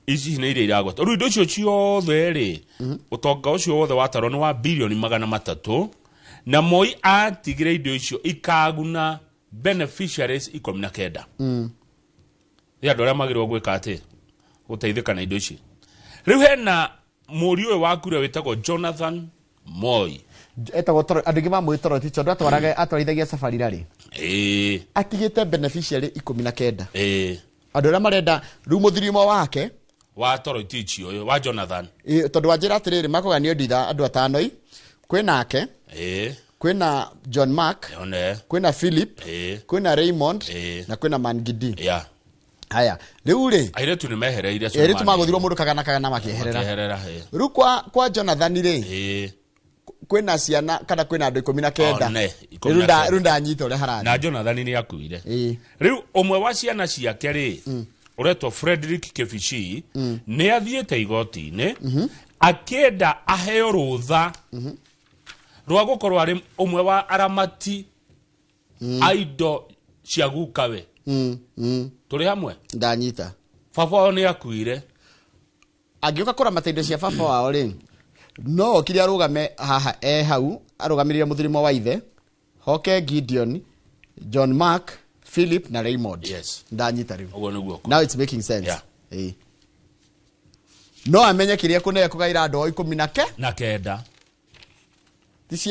[SPEAKER 2] ici ni iria iragweta riu indo cio ciothe ri utonga ucio wothe watarwo ni wa bilioni 300 na Moi atigire indo icio ikaguna beneficiaries 19 ya ndora magirwo gwika ati guteithika na indo ici riu hena muri uyu wakure witagwo Jonathan Moi
[SPEAKER 1] etagwo andigi ma mwitoro ti tondu atwarithagia safari rari atigite beneficiary 19 andu aria marenda riu muthirimo wake
[SPEAKER 2] wa toro tichi uyu wa Jonathan
[SPEAKER 1] tondu wanjira atiriri makoganio nditha andu atano kwinake kwina John Mark kwina Philip kwina Raymond na kwina Mangidi haya riu ri
[SPEAKER 2] airetu ni mehereire
[SPEAKER 1] tu maguthirwo mundu kagana makieherera riu kwa Jonathan ri kwina ciana kana kwina andu 19 runda nyito ule harani
[SPEAKER 2] na Jonathan ni akuire riu umwe wa ciana ciake ri uretwo Frederick Kefishi ni athiete igoti-ini akenda aheo rutha rwa gukorwo ari umwe wa aramati aido cia gukawe turi hamwe
[SPEAKER 1] ndanyita
[SPEAKER 2] baba wao ni akuire
[SPEAKER 1] agioka kuramata indo cia baba wao ri no kiri arugame haha hau arugamirire muthirimo wa ithe Hoke Gideon John Mark Philip na Raymond
[SPEAKER 2] yes
[SPEAKER 1] ndanyita riu
[SPEAKER 2] now
[SPEAKER 1] it's making sense no amenye kiria kuneye kugaira andu 10
[SPEAKER 2] na kenda
[SPEAKER 1] tisi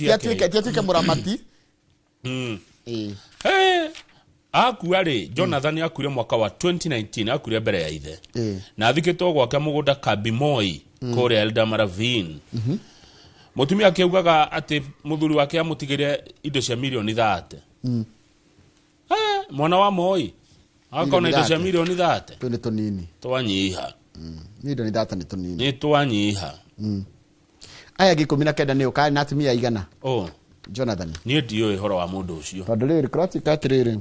[SPEAKER 1] yake ika tiatuike muramati
[SPEAKER 2] akuari Jonathan akuire mwaka wa 2019 akuire mbere ya ithe na athikitwo gwake mugunda Kabimoi kore Eldama Ravine mutumia akiugaga ati muthuri wake amutigire indo cia milioni 30 mwana wa Moi akona indo cia milioni 30
[SPEAKER 1] ni tunini
[SPEAKER 2] twanyiha
[SPEAKER 1] indo ni 30 ni tunini
[SPEAKER 2] ni twanyiha
[SPEAKER 1] aya gikomina kenda ni ukari na atumia igana Jonathan
[SPEAKER 2] ni ndio ihoro wa mundu ucio
[SPEAKER 1] tondu riri krati katiriri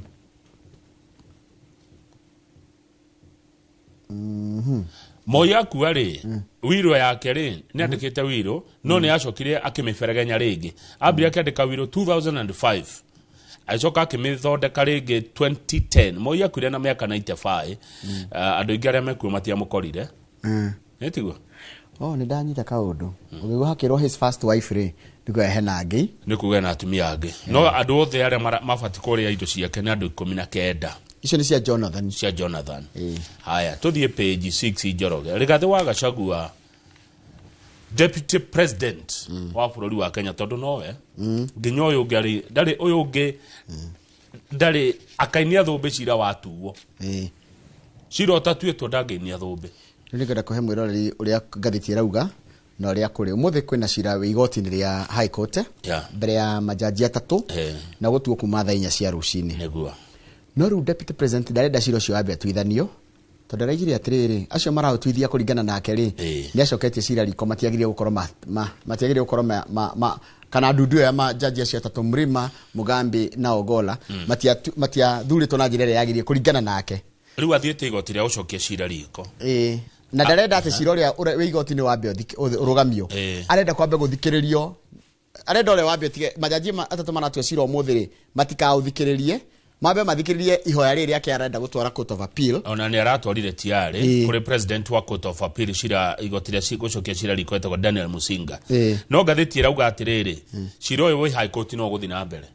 [SPEAKER 2] Moi akuari wiro yake ri ni andikite wiro no ni acokire akimiferegenya ringi ambire akandika wiro 2005 acoka akimithondeka ringi 2010 Moi akuire na miaka 95 andu ingi aria mekuo matia mukorire netiguo
[SPEAKER 1] ni ndanyita kaundu ugigwa hakirwo his first wife ri ndiko ehena ngi
[SPEAKER 2] nikuge na atumia angi no andu othe aria mabati kuria indo ciake ni andu 19
[SPEAKER 1] icio ni cia Jonathan
[SPEAKER 2] haya tuthie page 6 Njoroge Rigathi wa Gachagua deputy president wa bururi wa Kenya tondu nowe nginya uyu ngari ndari uyu ngi ndari akainia thumbi cira watuo cira otatuitwo ndangainia thumbi
[SPEAKER 1] nigenda kuhe mwiroreri uria ngathiti rauga na uria kuri umuthi kwina cira wi igoti-ini ria high court mbere ya majaji atatu na gutuo kuma thaa 4 cia rucini
[SPEAKER 2] niguo
[SPEAKER 1] no riu deputy president ndarenda cira ucio ambe atwithanio tondu araigire atiriri acio marautwithia kuringana nake ri ni acoketie cira riko matiagire gukorwo matiagire gukorwo kana ndundu ya majaji acio atatu Mrima Mugambi na Ogola matiathuritwo na njira ĩrĩa yagĩrĩire kuringana nake
[SPEAKER 2] riu athiĩte igoti rĩa gucokia cira riko
[SPEAKER 1] na ndarenda ati cira ũrĩa wĩ igoti-inĩ wambe ũrũgamio arenda kwambe gũthikĩrĩrio arenda ũrĩa wambe majaji atatu maratua cira ũmũthĩ rĩ matikaũthikĩrĩrie mambe mathikĩrĩrie ihoya rĩrĩ rĩake arenda gũtwara court of appeal
[SPEAKER 2] ona ni aratwarire tiare kuri president wa court of appeal cira igoti rĩa gucokia cira riko etagwo Daniel Musinga no ngathĩti ĩrauga atĩrĩrĩ cira ũyũ wĩ high court no gũthiĩ na mbere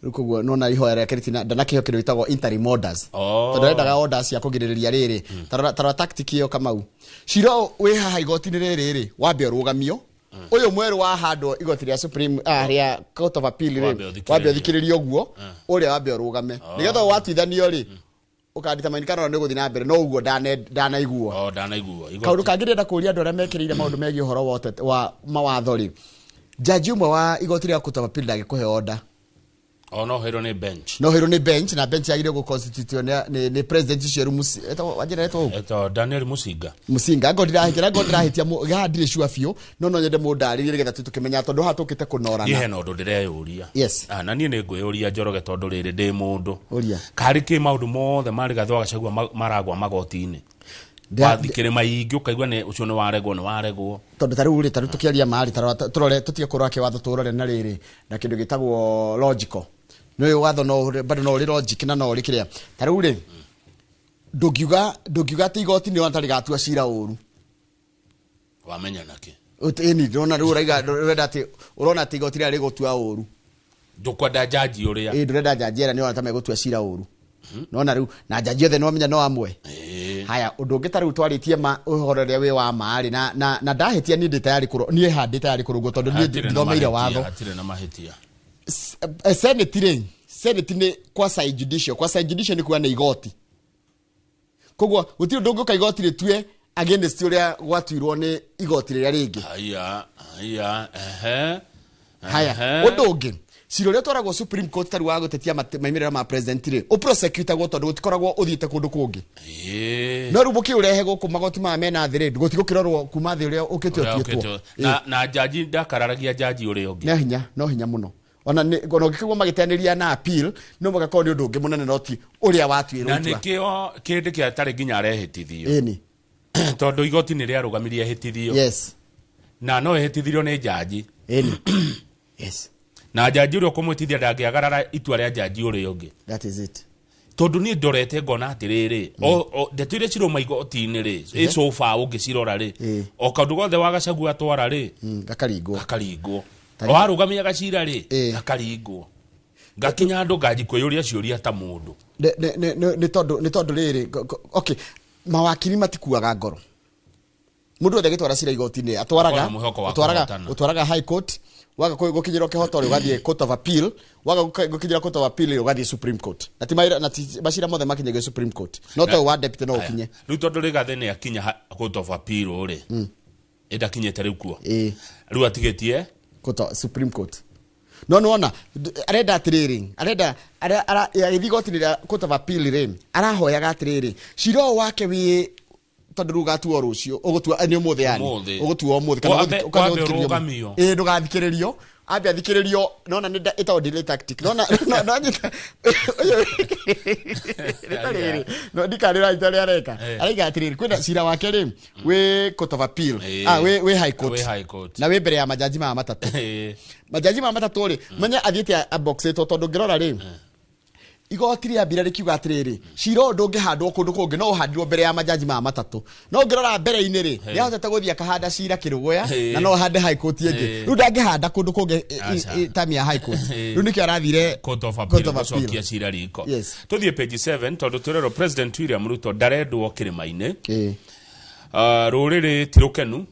[SPEAKER 1] rukugo nona ihoya rĩake rĩtina ndanakĩheo kĩndũ gĩtagwo interim orders tondũ endaga orders cia kũgirĩrĩria rĩrĩ tarora tactic ĩyo Kamau cira wĩ haha igoti-inĩ rĩrĩ rĩ wambe ũrũgamio uyu mweru wa handwo igoti rĩa supreme ria court of appeal ri wambe thikiririo guo uria wambe urugame nigetha watwithanio ri ukandita mainikana ni guthi na mbere no uguo ndanaiguo kaundu kangirenda kuria andu aria mekirire maundu megie uhoro wa mawatho ri jaji umwe wa igoti rĩa court of appeal ndagikuhe order
[SPEAKER 2] no hero ni bench
[SPEAKER 1] na bench yagire go constitute ni president Sheru Musi wajira
[SPEAKER 2] eto Daniel Musinga
[SPEAKER 1] godira hitia ga ndire sure fio no nyende mundarire getha tukimenya tondu hatukite kunorana
[SPEAKER 2] ihe no ndo ndireyuria
[SPEAKER 1] na
[SPEAKER 2] nie ni ngwiyuria Njoroge tondu riri ndi mundu kari ki maundu mothe mari Rigathi wa Gachagua maragwa magoti-ini wathikire maingi ukaigua ni ucio ni waregwo
[SPEAKER 1] tondu taruri tukiaria mari turore tutie kurwa ke watho turore na riri na kindu gitagwo logical no watho no bado no logic na no rikiria taruri ndugiuga ti igoti ni wantari gatua cira uru
[SPEAKER 2] wamenya naki
[SPEAKER 1] ni ndona riu urenda ati urona ati igoti ria rigutua uru
[SPEAKER 2] ndukwenda jaji uria
[SPEAKER 1] ndurenda jaji era ni wanta megutua cira uru nona riu na jaji othe no menya no amwe haya undu ungi tariu twaritie uhoro ria wi wa maari na ndahitia ni ndi tayari kuro ni handi tayari kurugo tondu ni ndithomeire watho
[SPEAKER 2] atire na mahitia
[SPEAKER 1] senate ni kwa side judicial ni kuwa na igoti kogwa gutiro ndungu ka igoti ritue against uria gwatuirwo ni igoti ria ringi
[SPEAKER 2] haya
[SPEAKER 1] undu ungi cira uria twaragwo Supreme Court tari wa gutetia maimirira ma president ri o prosecutor go tondu gutikoragwo uthiite kundu kungi no rubuki urehe guku magoti ma mena thire gutigukirorwo kuma thi uria ukite otietwo
[SPEAKER 2] na jaji ndakararagia jaji uria ungi
[SPEAKER 1] no hinya muno ona ngono gikigwo magitaniria na appeal no magakora ni undu ungi munene noti uria watwirwo
[SPEAKER 2] na nikio kindi kia tari ginya arehitithio
[SPEAKER 1] ni
[SPEAKER 2] tondu igoti ni ria rugamiria hitithio
[SPEAKER 1] yes
[SPEAKER 2] na no ehitithirio ni jaji
[SPEAKER 1] yes
[SPEAKER 2] na jaji uria kumwitithia ndangiagarara itua ria jaji uria ungi
[SPEAKER 1] that is it
[SPEAKER 2] tondu ni ndorete ngona atiriri ndeto iria ciroma igoti-ini ri sofa ungicirora ri o kaundu gothe wagacagua twara ri gakaringwo warugamia gacira ri gakaringwo gakinya andu ngaji kwiyuria ciuria ta mundu
[SPEAKER 1] ni tondu riri okay mawakiri matikuaga ngoro mundu othe gitwara cira igoti-ini atwaraga high court waga gukinyira kihoto ri ugathie court of appeal waga gukinyira court of appeal ugathie Supreme Court na bashira mothe makinyege Supreme Court no to wa deputy no ukinye
[SPEAKER 2] riu tondu rigathe ni akinya court of appeal ri kinyete riu kuo riu atigetie
[SPEAKER 1] court of Supreme Court no ona arenda atiriri arenda igoti ni court of appeal ri arahoyaga atiriri ciro wake wi tondu rugatuo rucio ugutua ni umuthi yani ugutua umuthi
[SPEAKER 2] kana ugathikiririo
[SPEAKER 1] ndugathikiririo ambe athikiririo nona ni ita delay tactic nona no ndikarira italia reka araiga atiriri kwina cira wake ri we court of appeal we high court na we mbere ya majaji ma matatu majaji ma matatu ri manya athiete a box eto tondu ngirora ri igoti ria mbira rikiuga atiriri ciro ndungihandwo kundu kungi no uhandirwo mbere ya majaji ma matatu no ngirora mbere-ini ri ni ahotete guthia kahanda cira kirugoya na no hande high court yengi riu ndangihanda kundu kungi tamia high court riu nikio arathire
[SPEAKER 2] court of appeal gucokia cira riko tuthie page 7 tondu turero President William Ruto ndarendwo kirima-ini ruriri tirukenu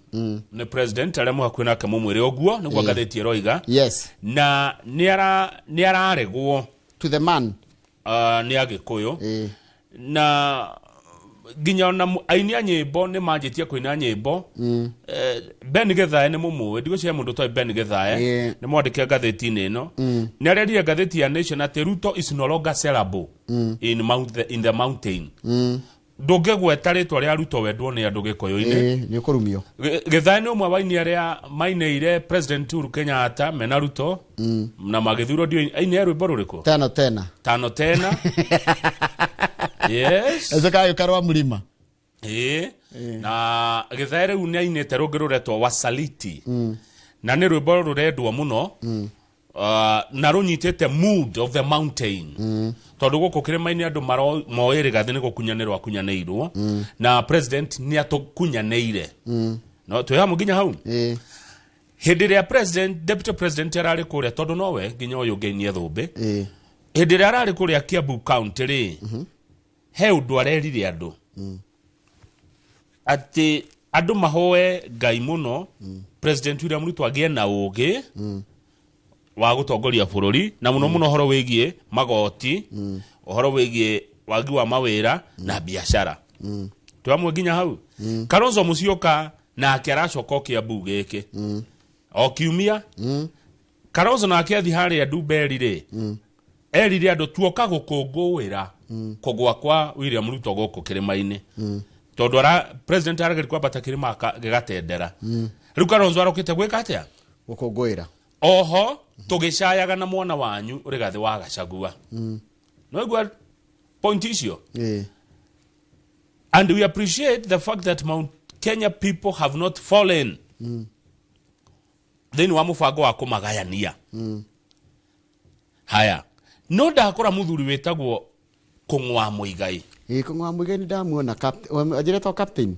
[SPEAKER 2] ni president aria muhakuhi nake mumwire oguo niguo ngatheti roiga na ni araregwo
[SPEAKER 1] to the man
[SPEAKER 2] ni agikuyu na ginya na aini a nyimbo ni manjitie kuina nyimbo Ben Gethae ni mumwe ndigo cia mundu toy Ben Gethae ni mwandike ngatheti-ini ino ni areria ngatheti ya Nation ati Ruto is no longer sellable in the mountain ndungegweta ritwa ria Ruto wendwo ni andu gikuyu-ini
[SPEAKER 1] ni ukurumio
[SPEAKER 2] Gethae ni umwe wa ini aria maineire President Uhuru Kenyatta mena Ruto na magithuro ndio aini rwimbo ruriku
[SPEAKER 1] tano tena
[SPEAKER 2] yes
[SPEAKER 1] ezeka yukarwa mlima
[SPEAKER 2] na Gethae riu ni ainete rungi ruretwo Wasaliti na ni rwimbo rurendwo muno na runyitete mood of the mountain tondu guku kirima-ini andu moire gathi ni gukunyanirwo akunyanirwo na president ni atukunyaneire no twa muginya hau hindi ria deputy president arari kuria tondu nowe nginya uyu ngeinie thumbi hindi ria arari kuria Kiambu county ri he undu arerire andu ati andu mahoe ngai muno president William Ruto agie na ugi wa gutongoria bururi na muno muno horo wigie magoti horo wigie wagi wa mawira na biashara twamwe nginya hau Kalonzo Musyoka na akiracoka Kiambu giki o kiumia Kalonzo na akiathi hari andu berire erire andu tuoka gukunguwira kugwa kwa William Ruto guku kirima-ini tondu president arageri kwambata kirima gigatendera riu Kalonzo arokite gwika atia
[SPEAKER 1] gukunguwira
[SPEAKER 2] oho tugicayaga na mwana wanyu Rigathi wa Gachagua no igwa point icio and we appreciate the fact that Mount Kenya people have not fallen then wa mufango wa kumagayania haya no ndakora muthuri wetagwo Kũmuramura Muigai
[SPEAKER 1] Kũmuramura Muigai ndamuona captain ajiretwo captain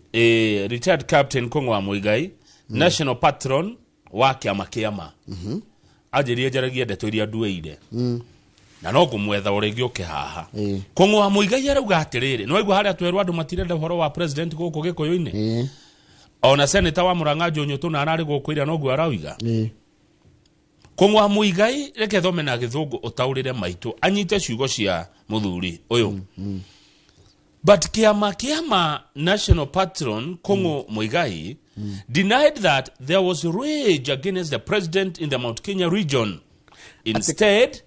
[SPEAKER 2] retired captain Kũmuramura Muigai national patron wa kiama kiama ajirie njaragia ndeto iria ndueire na no ngumwetha uringi ukihaha Kũmuramura Muigai arauga atiriri no igwa haria twerwa andu matirenda horo wa president guku gikuyu-ini ona senator wa Murang'a Jonyo tuna arari guku ira no gwa arauga Kũmuramura Muigai reke thome na githungu utaurire maitu anyite ciugo cia muthuri uyu but kiama national patron Kũmuramura Muigai denied that there was rage against the president in the Mount Kenya region Instead,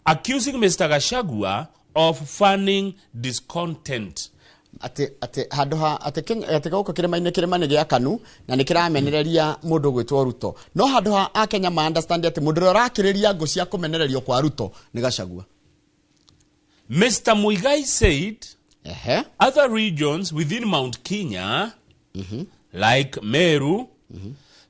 [SPEAKER 2] accusing Mr. Gachagua of fanning discontent.
[SPEAKER 1] ate handu ate goko kirema ni gya kanu na nikiramenereria mundu gwitwo Ruto no handu a Kenya ma understand ati mundu rakiriria ngo cia kumenererio kwa Ruto ni Gachagua.
[SPEAKER 2] Mr. Muigai said other regions within Mount Kenya like Meru,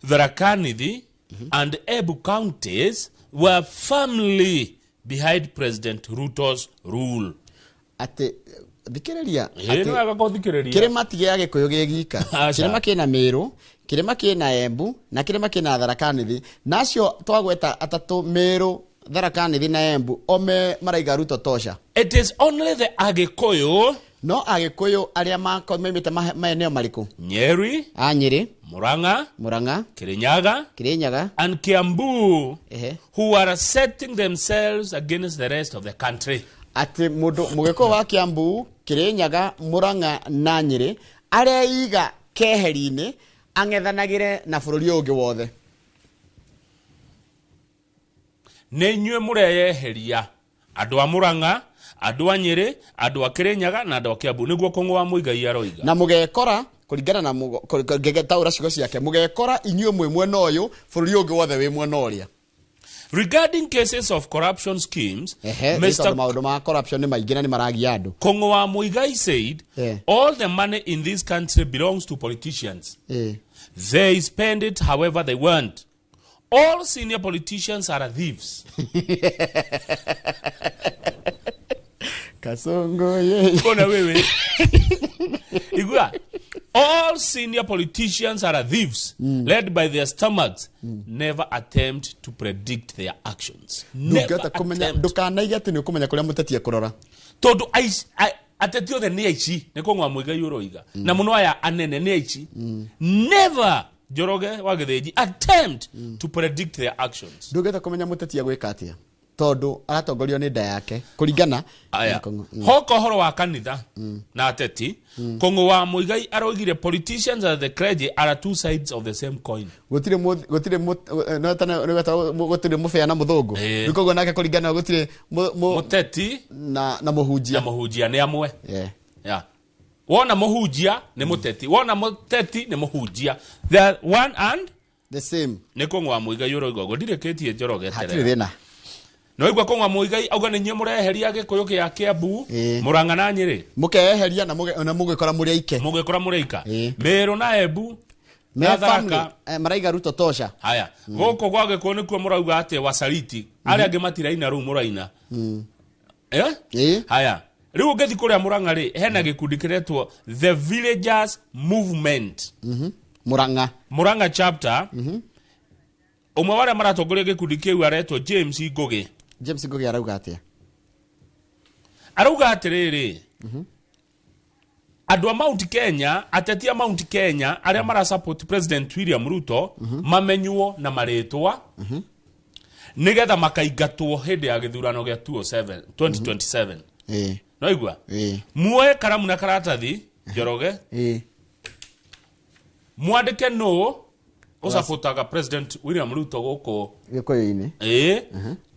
[SPEAKER 2] Tharaka Nithi and Embu counties were firmly behind President Ruto's rule.
[SPEAKER 1] Ate thikiriria
[SPEAKER 2] kirema
[SPEAKER 1] tige agikuyu gigika kirema kina Meru, kirema kina Embu na kirema kina Tharaka Nithi nacio twagweta atatu Meru, Tharaka Nithi na Embu ome maraiga Ruto tosha.
[SPEAKER 2] It is only the Agikuyu
[SPEAKER 1] no Agikuyu aria makomemete maeneo mariku
[SPEAKER 2] Nyeri, Murang'a, Kirinyaga and Kiambu who are setting themselves against the rest of the country.
[SPEAKER 1] Ati mugeko wa Kiambu, Kirinyaga, Murang'a na Nyeri aria iga keheri-ini angethanagire na bururi ungi wothe.
[SPEAKER 2] Nenywe mureyeheria andu a Murang'a, andu a Nyeri, andu a Kirinyaga na andu a Kiambu niguo Kũng'ũ wa Muigai aroiga.
[SPEAKER 1] Na mugekora kuringana na ngegetaura cigo ciake mugekora inyuĩ mwe mwena ũyũ bururi ungi wothe wi mwena ũria.
[SPEAKER 2] Regarding cases of corruption schemes,
[SPEAKER 1] Mr. corruption
[SPEAKER 2] Kũng'ũ wa Muigai said, all the money in this country belongs to politicians. They spend it however they want. All senior politicians are thieves.
[SPEAKER 1] Kasongo ye.
[SPEAKER 2] Kona wewe. Igua. All senior politicians are thieves, led by their stomachs, never attempt to predict their actions. Never attempt. Todo ateti othe ni aici ne Kũng'ũ wa Muigai uroiga na muno aya anene ni aici never Njoroge wa Gĩthĩnji attempt to predict their actions.
[SPEAKER 1] Ndũngĩhota kũmenya mũteti agwĩka atĩa tondu aratongorio ni nda yake kuringana
[SPEAKER 2] hoko horo wa kanitha na ateti Kũng'ũ wa Muigai aroigire politicians and the clergy are two sides of the same coin.
[SPEAKER 1] Gutire mufea na muthungu nikogo nake kuringana gutire
[SPEAKER 2] muteti
[SPEAKER 1] na muhunjia
[SPEAKER 2] ni amwe. Wona muhunjia ni muteti, wona muteti ni muhunjia, they are one and
[SPEAKER 1] the same.
[SPEAKER 2] Ni Kũng'ũ wa Muigai uroiga go ndireketie Njoroge
[SPEAKER 1] hatire thina
[SPEAKER 2] no igwa Kũng'ũ wa Muigai auga ni nyue mureheria Gĩkũyũ gĩa Kiambu, Murang'a na Nyeri
[SPEAKER 1] mukeheria na mugikora
[SPEAKER 2] mureika Meru na Embu na Tharaka
[SPEAKER 1] maraiga Ruto tosha.
[SPEAKER 2] Haya goko gwa Gĩkũyũ nikuo murauga ate wasaliti aria angi matiraina ru muraina haya riu ngethi kuria Murang'a ri hena gikundi kiretwo the Villagers Movement Murang'a chapter umwe wale maratongoria gikundi kiu aretwo James Ngugi arauga atiriri andu a Mount Kenya atetia Mount Kenya aria mara support President William Ruto mamenywo na maretwa nigetha makaigatwo hindi ya githurano gya 2027 no igwa muoe karamu na karatathi Njoroge mwandike no usapotaga President William Ruto goko
[SPEAKER 1] Gĩkũyũ-inĩ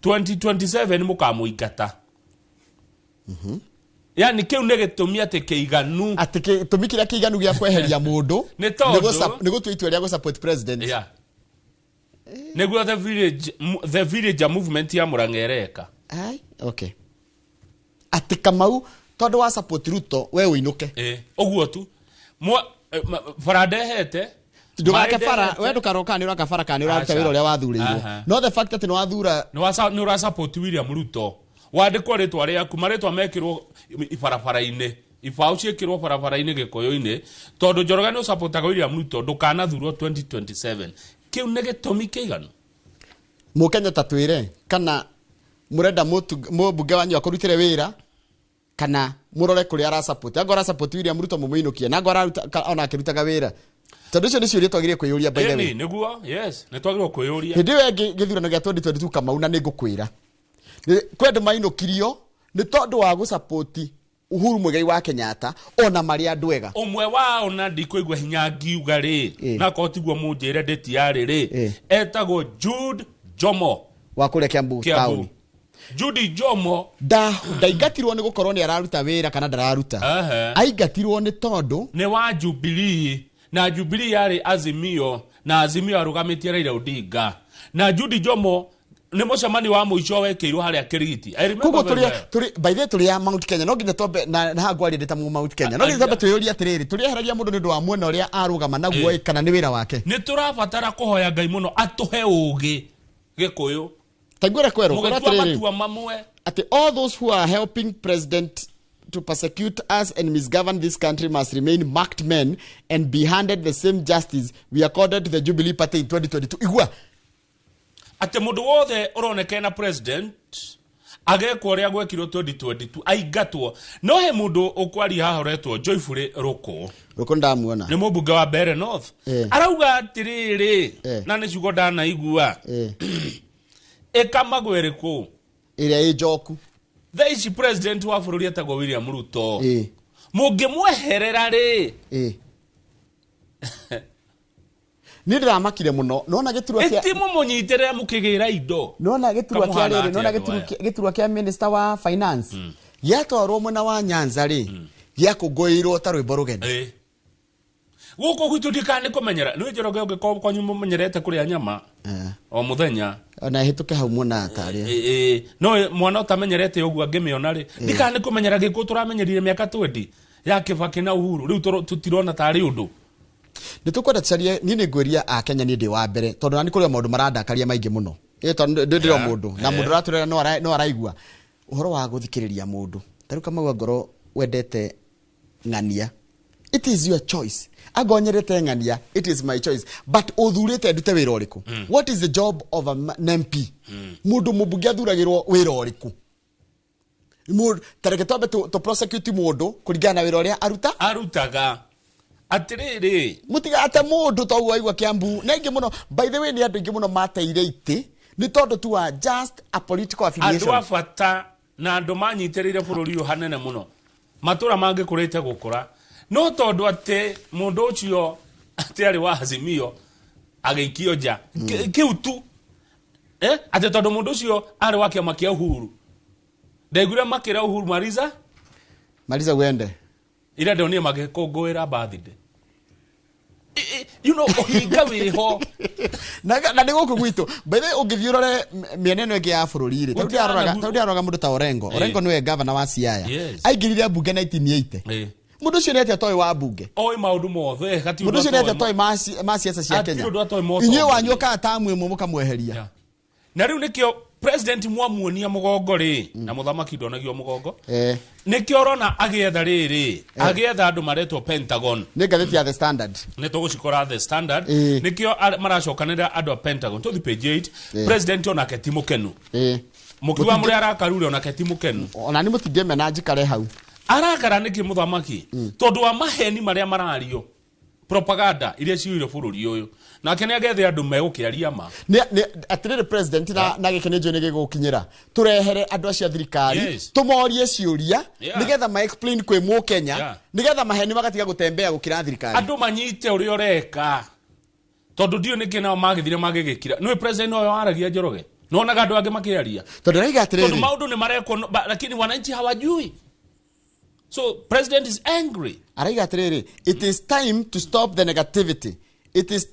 [SPEAKER 2] 2027 mukamuingata yani kiu ne gitumi ate kiiganu
[SPEAKER 1] ate gitumi kiria kiiganu gya kweheria mundu ni gutua itua ria go support president
[SPEAKER 2] neguo the village movement ya Murang'a ereka
[SPEAKER 1] okay ate Kamau tondu wa support Ruto we uinuke
[SPEAKER 2] oguo tu farandehete
[SPEAKER 1] ndugake fara we ndukaroka ni uraka fara kana uraruta wira uria wathurirwo no the fact that no wathura
[SPEAKER 2] ni ura support William Ruto wandikwo ritwa riaku maritwa mekirwo ibarabara-ini ifau ciekirwo barabara-ini Gĩkũyũ-inĩ tondu Njoroge ni supportaga William Ruto ndukanathurwo 2027 kiu ne gitumi kiiganu
[SPEAKER 1] mukenya tatwire kana murenda mbunge wanyu akurutire wira kana murore kuri ara support agora support William Ruto mumuinukie na agora ona akirutaga wira tondu cio ni ciuria twagire kwiyuria by the way
[SPEAKER 2] niguo yes ni twagire kwiyuria
[SPEAKER 1] hindi we githurano gya 2022 Kamau na ningukwira kwende mainukirio ni tondu wa gusupport Uhuru Muigai wa Kenyatta ona mari andu ega
[SPEAKER 2] umwe wao na ndikuigwa hinya ngiuga ri na kotiguo munjire ndeti yari ri etagwo Jude Jomo
[SPEAKER 1] wa kule Kiambu town
[SPEAKER 2] Judy Jomo
[SPEAKER 1] ndaigatirwo ni gukorwo ni araruta wira kana ndararuta aingatirwo ni tondu
[SPEAKER 2] ni wa Jubilee na Jubilee yari Azimio na Azimio arugamitie Raila Odinga na Judy Jomo ni mucemani wa muico wekirwo haria Kirigiti
[SPEAKER 1] kugo turi by the turi ya Mount Kenya no nginya tombe na hagwari ndeta mu Mount Kenya no nginya tuyuri atiriri turi heragia mundu nindu wa mwena uria arugama naguo kana ni wira wake
[SPEAKER 2] ni turabatara kuhoya Ngai muno atuhe ugi Gikuyu
[SPEAKER 1] tagwira kwero
[SPEAKER 2] kwa atiriri
[SPEAKER 1] ati all those who are helping president to persecute us and misgovern this country must remain marked men and be handed the same justice we accorded to the Jubilee Party in 2022 igwa
[SPEAKER 2] ate mundu wothe uronekana president agekwo ria gwekirwo 2022 aigatwo no he mundu ukwaria hahoretwo Joyfully Ruko
[SPEAKER 1] ndamuona
[SPEAKER 2] ni mubunge wa Bere North arauga atiriri na ni ciugo ndana igua ekamagweriku
[SPEAKER 1] iria ijoku
[SPEAKER 2] thaici president wa bururi atagwo William Ruto mungi mweherera ri
[SPEAKER 1] ni ndiramakire muno nona giturwa kia
[SPEAKER 2] etimu munyitere mukigira indo
[SPEAKER 1] nona giturwa kia riri nona giturwa kia minister wa finance yatwarwo mwena wa Nyanza ri giakugoirwo ta rwimbo rugeni guko gwitu ndikane kumenyera ni njoroge ungikoo kwa nyumu menyerete kuria nyama o muthenya ona hituke hau muna atari no mwana utamenyerete ugu angimiona ri ndikane kumenyera giku turamenyerire miaka 20 ya Kibaki na Uhuru riu tutirona tari undu nitukwenda tsarie ni ngweria a Kenya ni ndi wa mbere tondu nani kuria maundu marandakaria maingi muno tondu ndiro mundu na mundu raturera no araigua uhoro wa guthikiriria mundu taruka magwa ngoro wendete ngania it is your choice agonyerete ngania it is my choice but uthurite ndute wira uriku what is the job of an MP mundu mubunge athuragirwo wira uriku tareke tobe to prosecute mundu kuringana na wira uria arutaga atiriri mutiga ate mundu to waigwa Kiambu na ingi muno by the way ni andu ingi muno mateire iti ni tondu tu wa just a political affiliation andu afata na andu manyiterire bururi yo hanene muno matura mangi kurite gukura no tondu ate mundu ucio ate ari wa Azimio ageikio ja kiutu ate tondu mundu ucio ari wa kiama kia Uhuru ndegura makira Uhuru mariza wende ira ndonie magikungwira birthday you know ohinga wiho na ni guku gwitu bethe ungithiurore mieneno ege ya bururi ri tawdi aroga mundu ta Orengo niwe governor wa Siaya aingirire bunge 1980 mundu cio nete toy wa bunge oi maundu mothe gati mundu cio nete toy ma siasa cia Kenya inye wanyoka tamu imwe mukamweheria na riu nikio president mwamuonia mugongo ri na muthamaki ndonagio mugongo nikio orona agietha riri agietha andu maretwo Pentagon ni gatheti ya The Standard ni tugucikora The Standard nikio maracokanira andu a Pentagon to the page 8 president ona ketimu kenu mukiwa muri arakarure ona ketimu kenu ona ni mutingeme na njikare hau arakara niki muthamaki tondu wa maheni maria marario propaganda iria ciuire bururi uyu na kene agethe andu megukiaria ma ni atirire president na gikene jo nige gukinyira turehere andu acia thirikari tumorie ciuria nigetha ma explain kwe mu Kenya nigetha maheni magatiga gutembea gukira thirikari andu manyite uri oreka tondu dio nikena magithire magigikira no president oyo aragia Njoroge nona gandu ange makiaria tondu raiga atirire tondu maundu ni mareko lakini wananchi hawajui. So president is angry. Araiga atiriri, it is time to stop the negativity. It is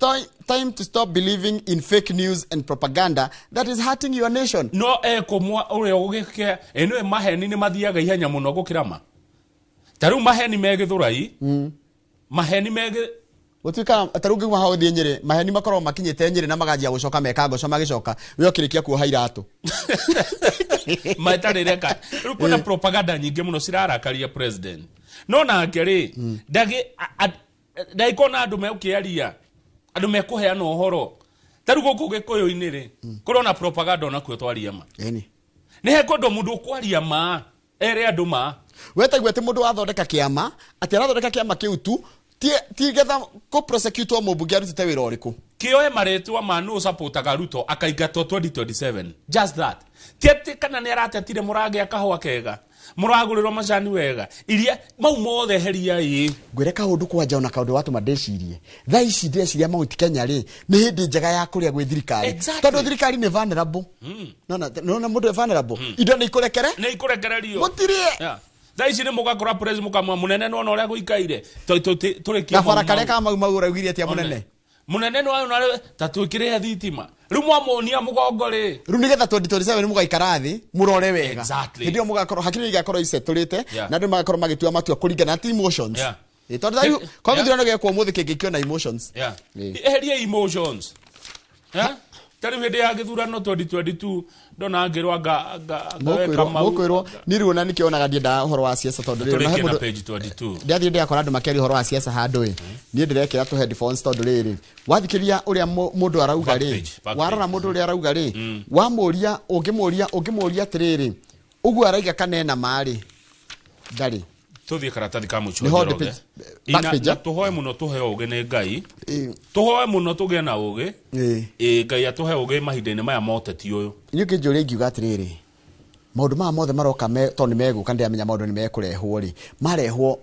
[SPEAKER 1] time to stop believing in fake news and propaganda that is hurting your nation. No komwa ure ogike eno maheni ni mathiaga ihenya muno gukirama. Taru maheni megithurai. Maheni mege gutuika tarugi wa haothi Nyeri maheni makorwo makinyite Nyeri na magajia gucoka meka ngoco magicoka we okirikia kuoha iratu maitarereka rukuna propaganda nyingi muno cirarakaria president no na ngeri ndaikona andu meukiaria andu mekuheana uhoro tarugo kugikuyu-ini ri kurona propaganda ona kwo twaria ma ni he kondo mundu ukwaria ma ere andu ma wetagwe ti mundu athondeka kiama ati arathondeka kiama kiu tu ti getha ko prosecute wa mubunge arutite wira uriku kioe maretwa manu supportaga Ruto akaigatwo 2027 just that tiete kana ni aratetire murage akahwa kega
[SPEAKER 2] muraguriro macani wega iria mau mothe heria yi
[SPEAKER 1] ngwire kaundu kwanja ona kaundu watu madecirie tha ici ndeciria Mount Kenya ri ni hindi njega ya kuria gwi thirikari tondu thirikari ni vulnerable no mundu vulnerable indo ni ikurekererio mutirie tha ici ni mugakora president mukamwa munene no ona uria guikaire turi kia gabara kare ka mau uraugire atia
[SPEAKER 2] munene no ona tatwikire thitima riu mwamonia mugongo ri
[SPEAKER 1] riu nigetha 2027 mugaikara thi murore wega ndio mugakorwo hakiri igakorwo isetulite na ndio magakorwo magitua matua kuringana na emotions tondu thayu kwa ndio ngekwo muthi kingikio na emotions
[SPEAKER 2] eheria emotions tari hede ya githurano 2022 ndona ngirwa ngaweka
[SPEAKER 1] mukwirwo niriona nikionaga ndienda horo wa siasa tondu riri
[SPEAKER 2] na hebu page 22
[SPEAKER 1] ndiathi ndiakora andu makeri horo wa siasa handu ni ndirekira tu headphones tondu riri wathikiria uria mundu arauga ri warora mundu uria arauga ri wamuria ungimuria tiriri ugu araiga kanena mari ndari
[SPEAKER 2] tuthie karatathi ka mucho ina tuhoe muno tuhe uge ne ngai tuhoe muno tuge na uge ngai atuhe uge mahinda-ini maya moteti uyu
[SPEAKER 1] ni kinjuri ngiuga atiriri maundu ma mothe maroka tondu meguka ndiamenya maundu ni mekurehwo ri marehwo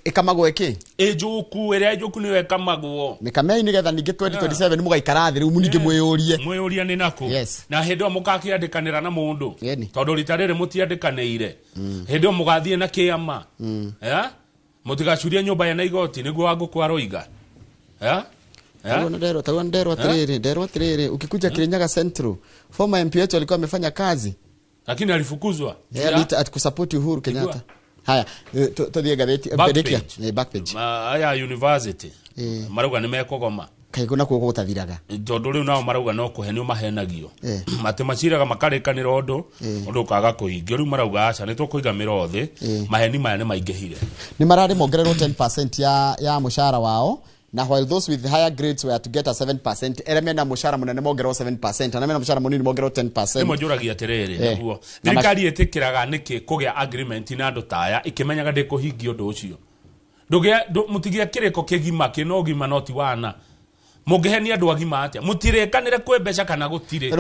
[SPEAKER 1] ikamagwo iki
[SPEAKER 2] ejuku ere ejuku ni wekamagwo
[SPEAKER 1] mikamei ni getha ningi 2027 mugaikara thi riu muningi mwiyuria
[SPEAKER 2] ni nako na hindio mukakiandikanira na mundu tondu ritarire mutiandikaneire hindio mugathie na kiama mutigacuria nyumba ya na igoti niguo wanguku aroiga
[SPEAKER 1] ndero atiriri ukikuja Kirinyaga Central former MP wetu alikuwa amefanya kazi
[SPEAKER 2] lakini alifukuzwa
[SPEAKER 1] atikusupport Uhuru Kenyatta. Haya tuthie gatheti back page
[SPEAKER 2] aya university marauga ni mekogoma
[SPEAKER 1] kaiguna kuo gutathiraga
[SPEAKER 2] tondu riu nao marauga no kuhenio mahenagio mate maciraga makarikanira undu ukaga kuhingio riu marauga aca ni tukuigamira othe maheni maya ni maingihire
[SPEAKER 1] ni marari mongererwo 10% ya mushara wao na while those with higher grades were to get a 7% elemena mushara munene mongererwo 7% na mena mushara munini mongererwo 10%.
[SPEAKER 2] Nimo njuragia atiriri niguo thirikari itikiraga niki kugia agreement na andu taya ikimenyaga ndikuhingia undu ucio ndugia mutigia kiriko kigima kinogima noti wana mugehenia andu agima atia mutirekanire kwembeca kana gutire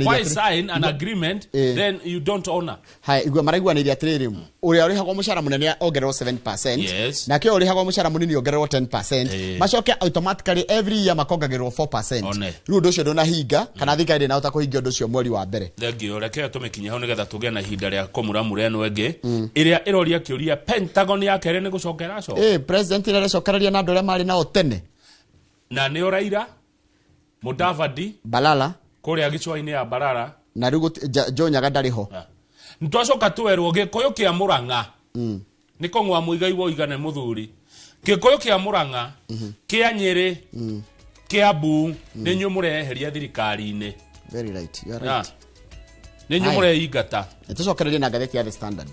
[SPEAKER 2] why sign an agreement then you don't honor.
[SPEAKER 1] Hai igwa maraigwa ni atiriri uria urihagwo mushara munene ongererwo 7% na kio urihagwo mushara munini ongererwo 10% macoke automatically every year makongagirwo 4%. Riu undu ucio ndona hinga kana thikari na utakuhingia undu ucio mweri wa mbere
[SPEAKER 2] thengio reke tumekinya ho nigetha tuge na ihinda ria Kũmuramura eno enge iria iroria kiuria Pentagon ya kere ni gucokera
[SPEAKER 1] president ira recokereria na andu aria mari nao tene
[SPEAKER 2] na ni Raila Mudavadi
[SPEAKER 1] Balala
[SPEAKER 2] kuria gicwa-ini ya Balala
[SPEAKER 1] na riu Jonyaga ndariho
[SPEAKER 2] ntwacoka twerwo gikuyu kia Murang'a niko ngwa muigai wo igane muthuri gikuyu kia Murang'a kia Nyeri kia Bu ni nyumureheria thirikari-ini
[SPEAKER 1] very right you are right
[SPEAKER 2] ni nyumure igata
[SPEAKER 1] tucokereria na gatheti ya The Standard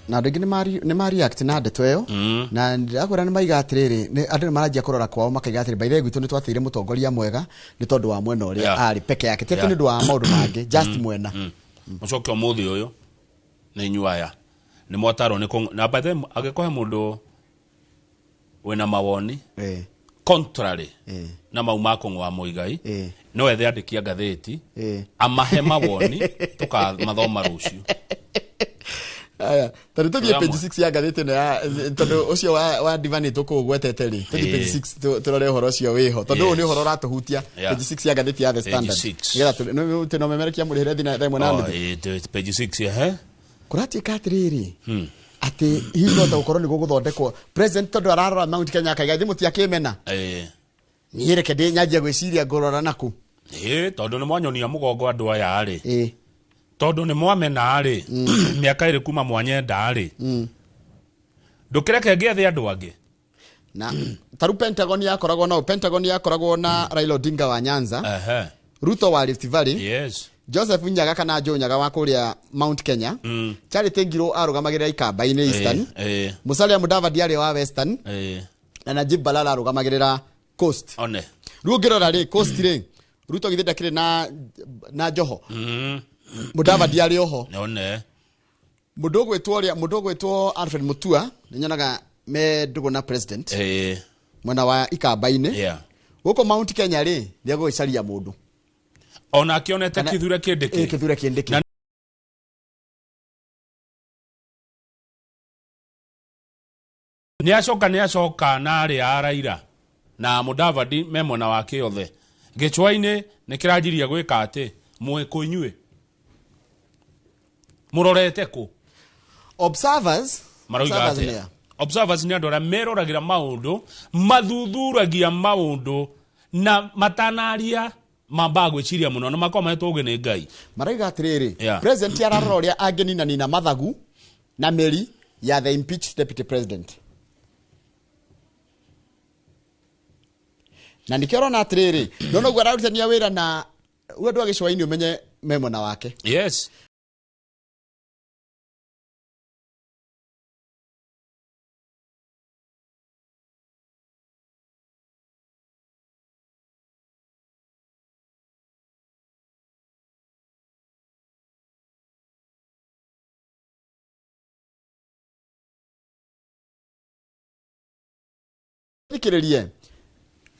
[SPEAKER 1] na ndingi ni mari react na ndeto iyo na ndakora ni maiga atiriri andu ni marajia kurora kwao makaiga atiriri by the way gwitu ni twatire mutongoria mwega ni tondu wa mwena uria ari peke yake tete ni ndu wa maundu mangi just mwena
[SPEAKER 2] mucoke umuthi uyu ni nyuaya ni motaro ni na by the way agikohe mundu wena mawoni contrary na mauma kongwa muigai no ethe andikia gatheti amahe mawoni tuka mathoma rucio
[SPEAKER 1] aya tari tuthie page 6 ya gatheti na tondu ucio wa divani tukugwetete ri tuthie page 6 turore horo ucio wiho tondu ni horo ratuhutia page 6 ya gatheti ya The Standard ngetha no memerekia muri here thina themwe na
[SPEAKER 2] page 6
[SPEAKER 1] kurati katiriri ati hizo ta ukoroni guguthondekwo president tondu ararora Mount Kenya kaiga thimu tia kimena ni reke ndi nyajia gwiciria ngorora naku
[SPEAKER 2] tondu ni mwanyonia mugongo andu aya ari tondu ni mwamena ari miaka iri kuma mwanyenda ari ndukireke ngethe andu angi
[SPEAKER 1] na taru Pentagon yakoragwo na Raila Odinga wa Nyanza Ruto wa Rift Valley Joseph Nyaga kana Jonyaga wa kuria Mount Kenya Charity Ngiro arugamagira ikamba-ini Eastern Musalia Mudavadi ari wa Western na Najib Balala arugamagira Coast rugirora ri Coast ri Ruto githenda kire na Joho Mudavadi ari oho Mundu gwitwo Alfred Mutua ninyonaga me ndugu na president mwena wa Ikamba-ini guko Mount Kenya ri ndio gwicaria mundu
[SPEAKER 2] ona akionete kithure kindiki ni acoka na ri araira na Mudavadi me mwena wake othe Gicwaini ni kirajiria gwika ati mwikunywe murorete ku
[SPEAKER 1] observers
[SPEAKER 2] ni andora meroragira maundu mathuthuragia maundu na matanaria mambago chiria muno na makoma etoge ni ngai
[SPEAKER 1] maraiga atiriri president araroria agenina nina mathagu na meri ya the impeached deputy president na nikero na atiriri nono gwa arutania wira na wedu wa Gicwaini umenye memona wake
[SPEAKER 2] yes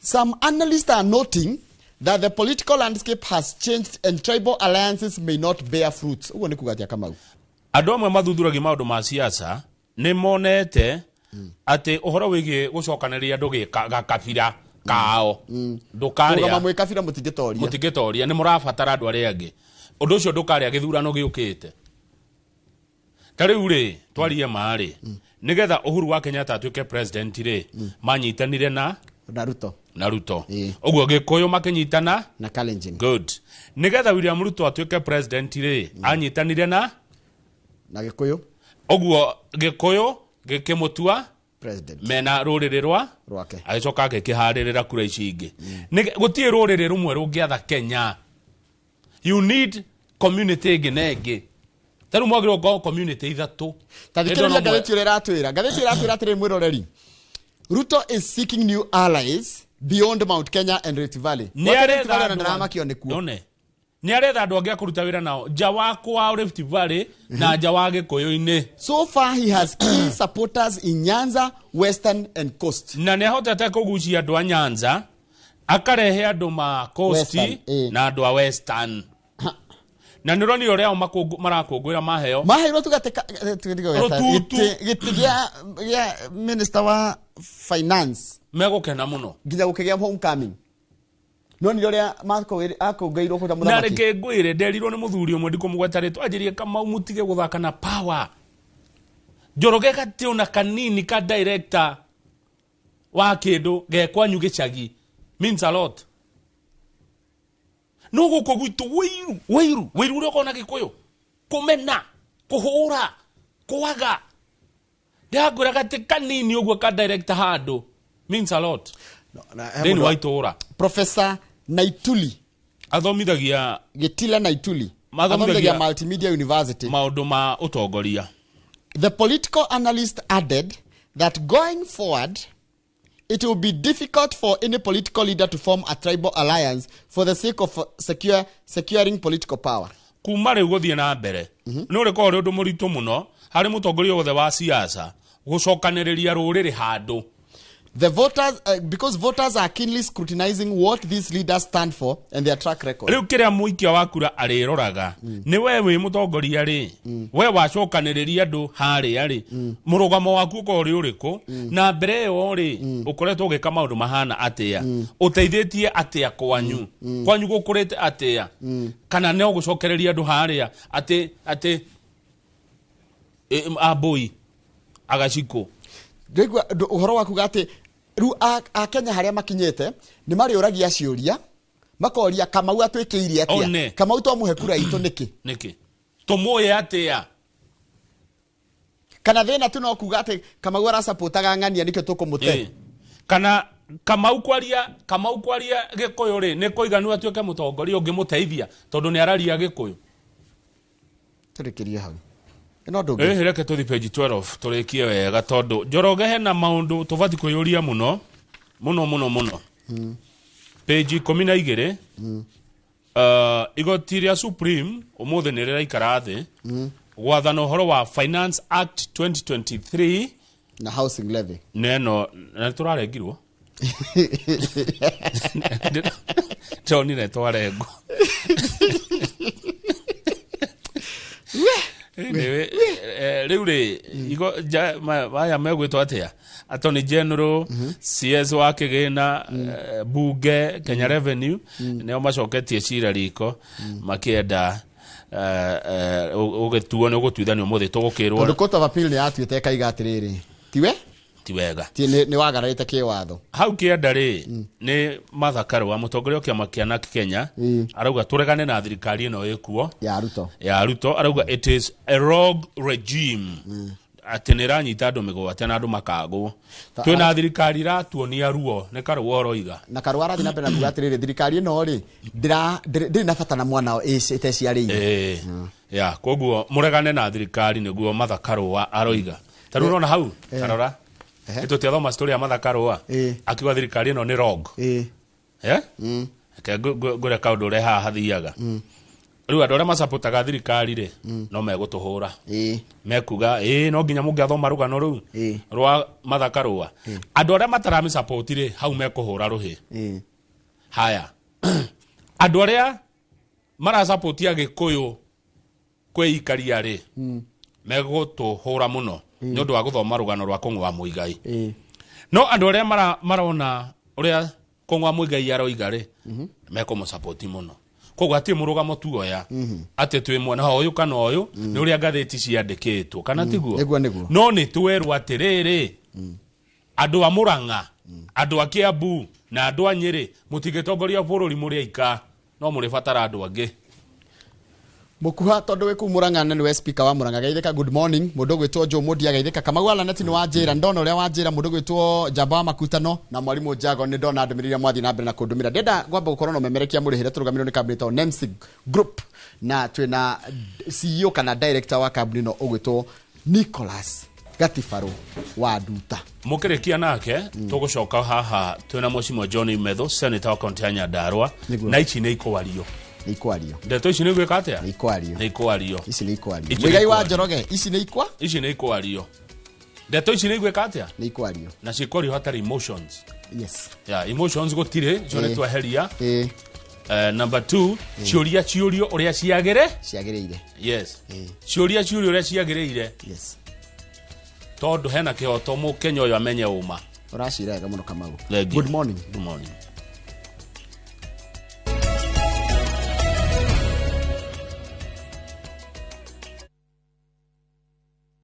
[SPEAKER 1] Some analysts are noting that the political landscape has changed and tribal alliances may not bear fruits. Ugo ni kugatia Kamau.
[SPEAKER 2] Andu amwe mathuthuragia maundu ma siasa ni monete ati uhoro wigi gucokaniria andu gakabira kao ndukaria
[SPEAKER 1] kama mwe kabira
[SPEAKER 2] mutigetoria ni murabatara andu aria angi undu ucio ndukaria githurano giukite tariu ri twarie maari nigetha Uhuru wa Kenyatta atuike president ri manyitanire na Ruto uguo Gikuyu makinyitana
[SPEAKER 1] na Kalenjin
[SPEAKER 2] good nigetha William Ruto atuike president ri anyitanire na
[SPEAKER 1] Gikuyu
[SPEAKER 2] uguo Gikuyu gikimutua
[SPEAKER 1] president
[SPEAKER 2] mena ruriri rwake agicoka akiharirira kura ici ingi gutie ruriri rumwe rungiatha Kenya you need community ginegi taru mwagiro go community ithatu
[SPEAKER 1] tathikiriria gatheti iratwira atiri mwiroreri Ruto is seeking new allies beyond Mount Kenya and Rift Valley.
[SPEAKER 2] Ni aretha andu angi akuruta wira nao jawa kwa Rift Valley na jawa Gikuyu-ini.
[SPEAKER 1] So far he has key supporters in Nyanza, Western and Coast.
[SPEAKER 2] Na ni ahotete kugucia andu a Nyanza akarehe andu ma Coast na andu a Western. Na nironi uria marakungwira maheo
[SPEAKER 1] tugateka gitigia minister wa finance
[SPEAKER 2] megukena muno
[SPEAKER 1] nginya gukigia homecoming noni uria akungairwo kuta
[SPEAKER 2] muthamaki na reke ngwire nderirwo ni muthuri umwe ndikumugwetaritwo ajirie Kamau mutige guthaka na power Njoroge kati ona kanini ka director wa kindu gekwanyu gicagi means a lot no guko gwitu wiru uri kona Gikuyu kumena kuhura kuwaga ndagura gati kanini uguo ka director handu means a lot then waitora
[SPEAKER 1] Professor Naituli
[SPEAKER 2] athomithagia
[SPEAKER 1] Gitila Naituli athomithagia Multimedia University
[SPEAKER 2] maundu ma utongoria.
[SPEAKER 1] The political analyst added that going forward it will be difficult for any political leader to form a tribal alliance for the sake of securing political power.
[SPEAKER 2] Kuma riu guthie na mbere no reko ri undu muritu muno hari mutongoria wothe wa siasa gucokaniriria ruriri handu.
[SPEAKER 1] The voters because voters are keenly scrutinizing what these leaders stand for and their track record.
[SPEAKER 2] Riu kiria muikia wa kura ariroraga ni we wi mutongoria ri we wacokaniriria andu haria ri murugamo waku ko ri uriku na mbere yo ri ukoretwo gika maundu mahana atia uteithitie atia kwanyu gukurite atia kana ne ugucokereria andu haria ati aboi agaciko
[SPEAKER 1] ndegwa uhoro waku gati ru a Kenya haria makinyete ni mari uragia ciuria makoria Kamau atwikiirie atia Kamau to muhe kura itu niki
[SPEAKER 2] tumuye atia
[SPEAKER 1] kana thina tu no kuga ati Kamau ara supportaga ng'ania nikio tukumute
[SPEAKER 2] kana Kamau kwaria Gikuyu ri ni kuiganu atuike mutongoria ungimuteithia tondu ni araria Gikuyu
[SPEAKER 1] turikirie hau
[SPEAKER 2] reke tuthi page 12 turikie wega tondu Njoroge hena maundu tubati kuyuria muno page 12 igoti ria Supreme umuthi ni riraikara thi gwathana horo wa Finance Act 2023
[SPEAKER 1] na housing levy
[SPEAKER 2] neno na turarengirwo Tony na twarengo riure igo vaya megwitwo atia Attorney General CS wa kigina bunge Kenya Revenue neo macoketie cira riko makienda ugetuo ni gutwithanio muthi tugukirwo
[SPEAKER 1] tondu court of appeal ni atuite kaiga atiriri tiwe
[SPEAKER 2] tiwega
[SPEAKER 1] ni wagararite kiwatho
[SPEAKER 2] hau kienda ri ni mathakaro wa mutongoria kiama kia NARC Kenya arauga turegane na thirikari ino ikuo ya ruto arauga it is a rogue regime atenera nyita andu migwate na andu makagwo twina thirikari ratuonia ruo ni karuo roiga
[SPEAKER 1] na karuo arathi na mbere na atiriri thirikari ino ri ndiri na bata na mwana ite ciarĩire
[SPEAKER 2] ya koguo muregane na thirikari niguo mathakaro wa aroiga taru rona hau karora ito tia thoma story ya mathakaro akiwa thirikari ino ni rogue gore kaundu reha hathiaga riu andu aria masapotaga thirikari ri no megutuhura mekuga no nginya mungiathoma rugano riu rwa mathakarwa andu aria matarami support ri hau mekuhura ruhi haya andu aria mara support ya Gikuyu kweikaria ri megutuhura muno ni undu wa guthoma rugano rwa Kũng'wa Mũigai no andu aria marona uria Kũng'wa Mũigai aroiga ri mekumusupport muno koguo ati murugamo tu oya ati twi mwana hoyu kana oyu ni uria ngatheti ciandikitwo kana tiguo no ni twerwo atiriri andu a Murang'a andu a Kiambu na andu a Nyeri mutigitongoria bururi muri aika no muri fatara andu angi
[SPEAKER 1] mukuha tondu we Kũmuramura ni speaker wa Murang'a gaithika good morning mundu gwitwo Jo Modi gaithika Kamau Alaneti ni wanjira ndona uria wanjira mundu gwitwo Jamba wa Makutano na mwalimu Jago ni ndona ndumirira mwathi na mbere na kundumira ndenda gwamba gukorwo no memerekia murihire turugamirwo ni kambuni ta NEMSIG Group na twina CEO kana director wa kambuni no ugwitwo Nicholas Gatifaro wa Nduta
[SPEAKER 2] mukirekia nake tugucoka haha twina Mheshimiwa John Medho senator wa county ya Nyandarua na ici ni ikwario ndeto ici ni gwika atia ni ikwario
[SPEAKER 1] ici ni ikwario Mũigai wa Njoroge ici ni
[SPEAKER 2] ikwario ndeto ici ni gwika atia
[SPEAKER 1] ni ikwario
[SPEAKER 2] na cikwario hatari emotions
[SPEAKER 1] yes
[SPEAKER 2] emotions gutire jone tweheria number 2 ciuria uria ciagĩrĩire yes ciuria uria ciagĩrĩire
[SPEAKER 1] yes
[SPEAKER 2] tondu hena kihoto Mukenya uyu amenye uma
[SPEAKER 1] uracira wega muno Kamau
[SPEAKER 2] good morning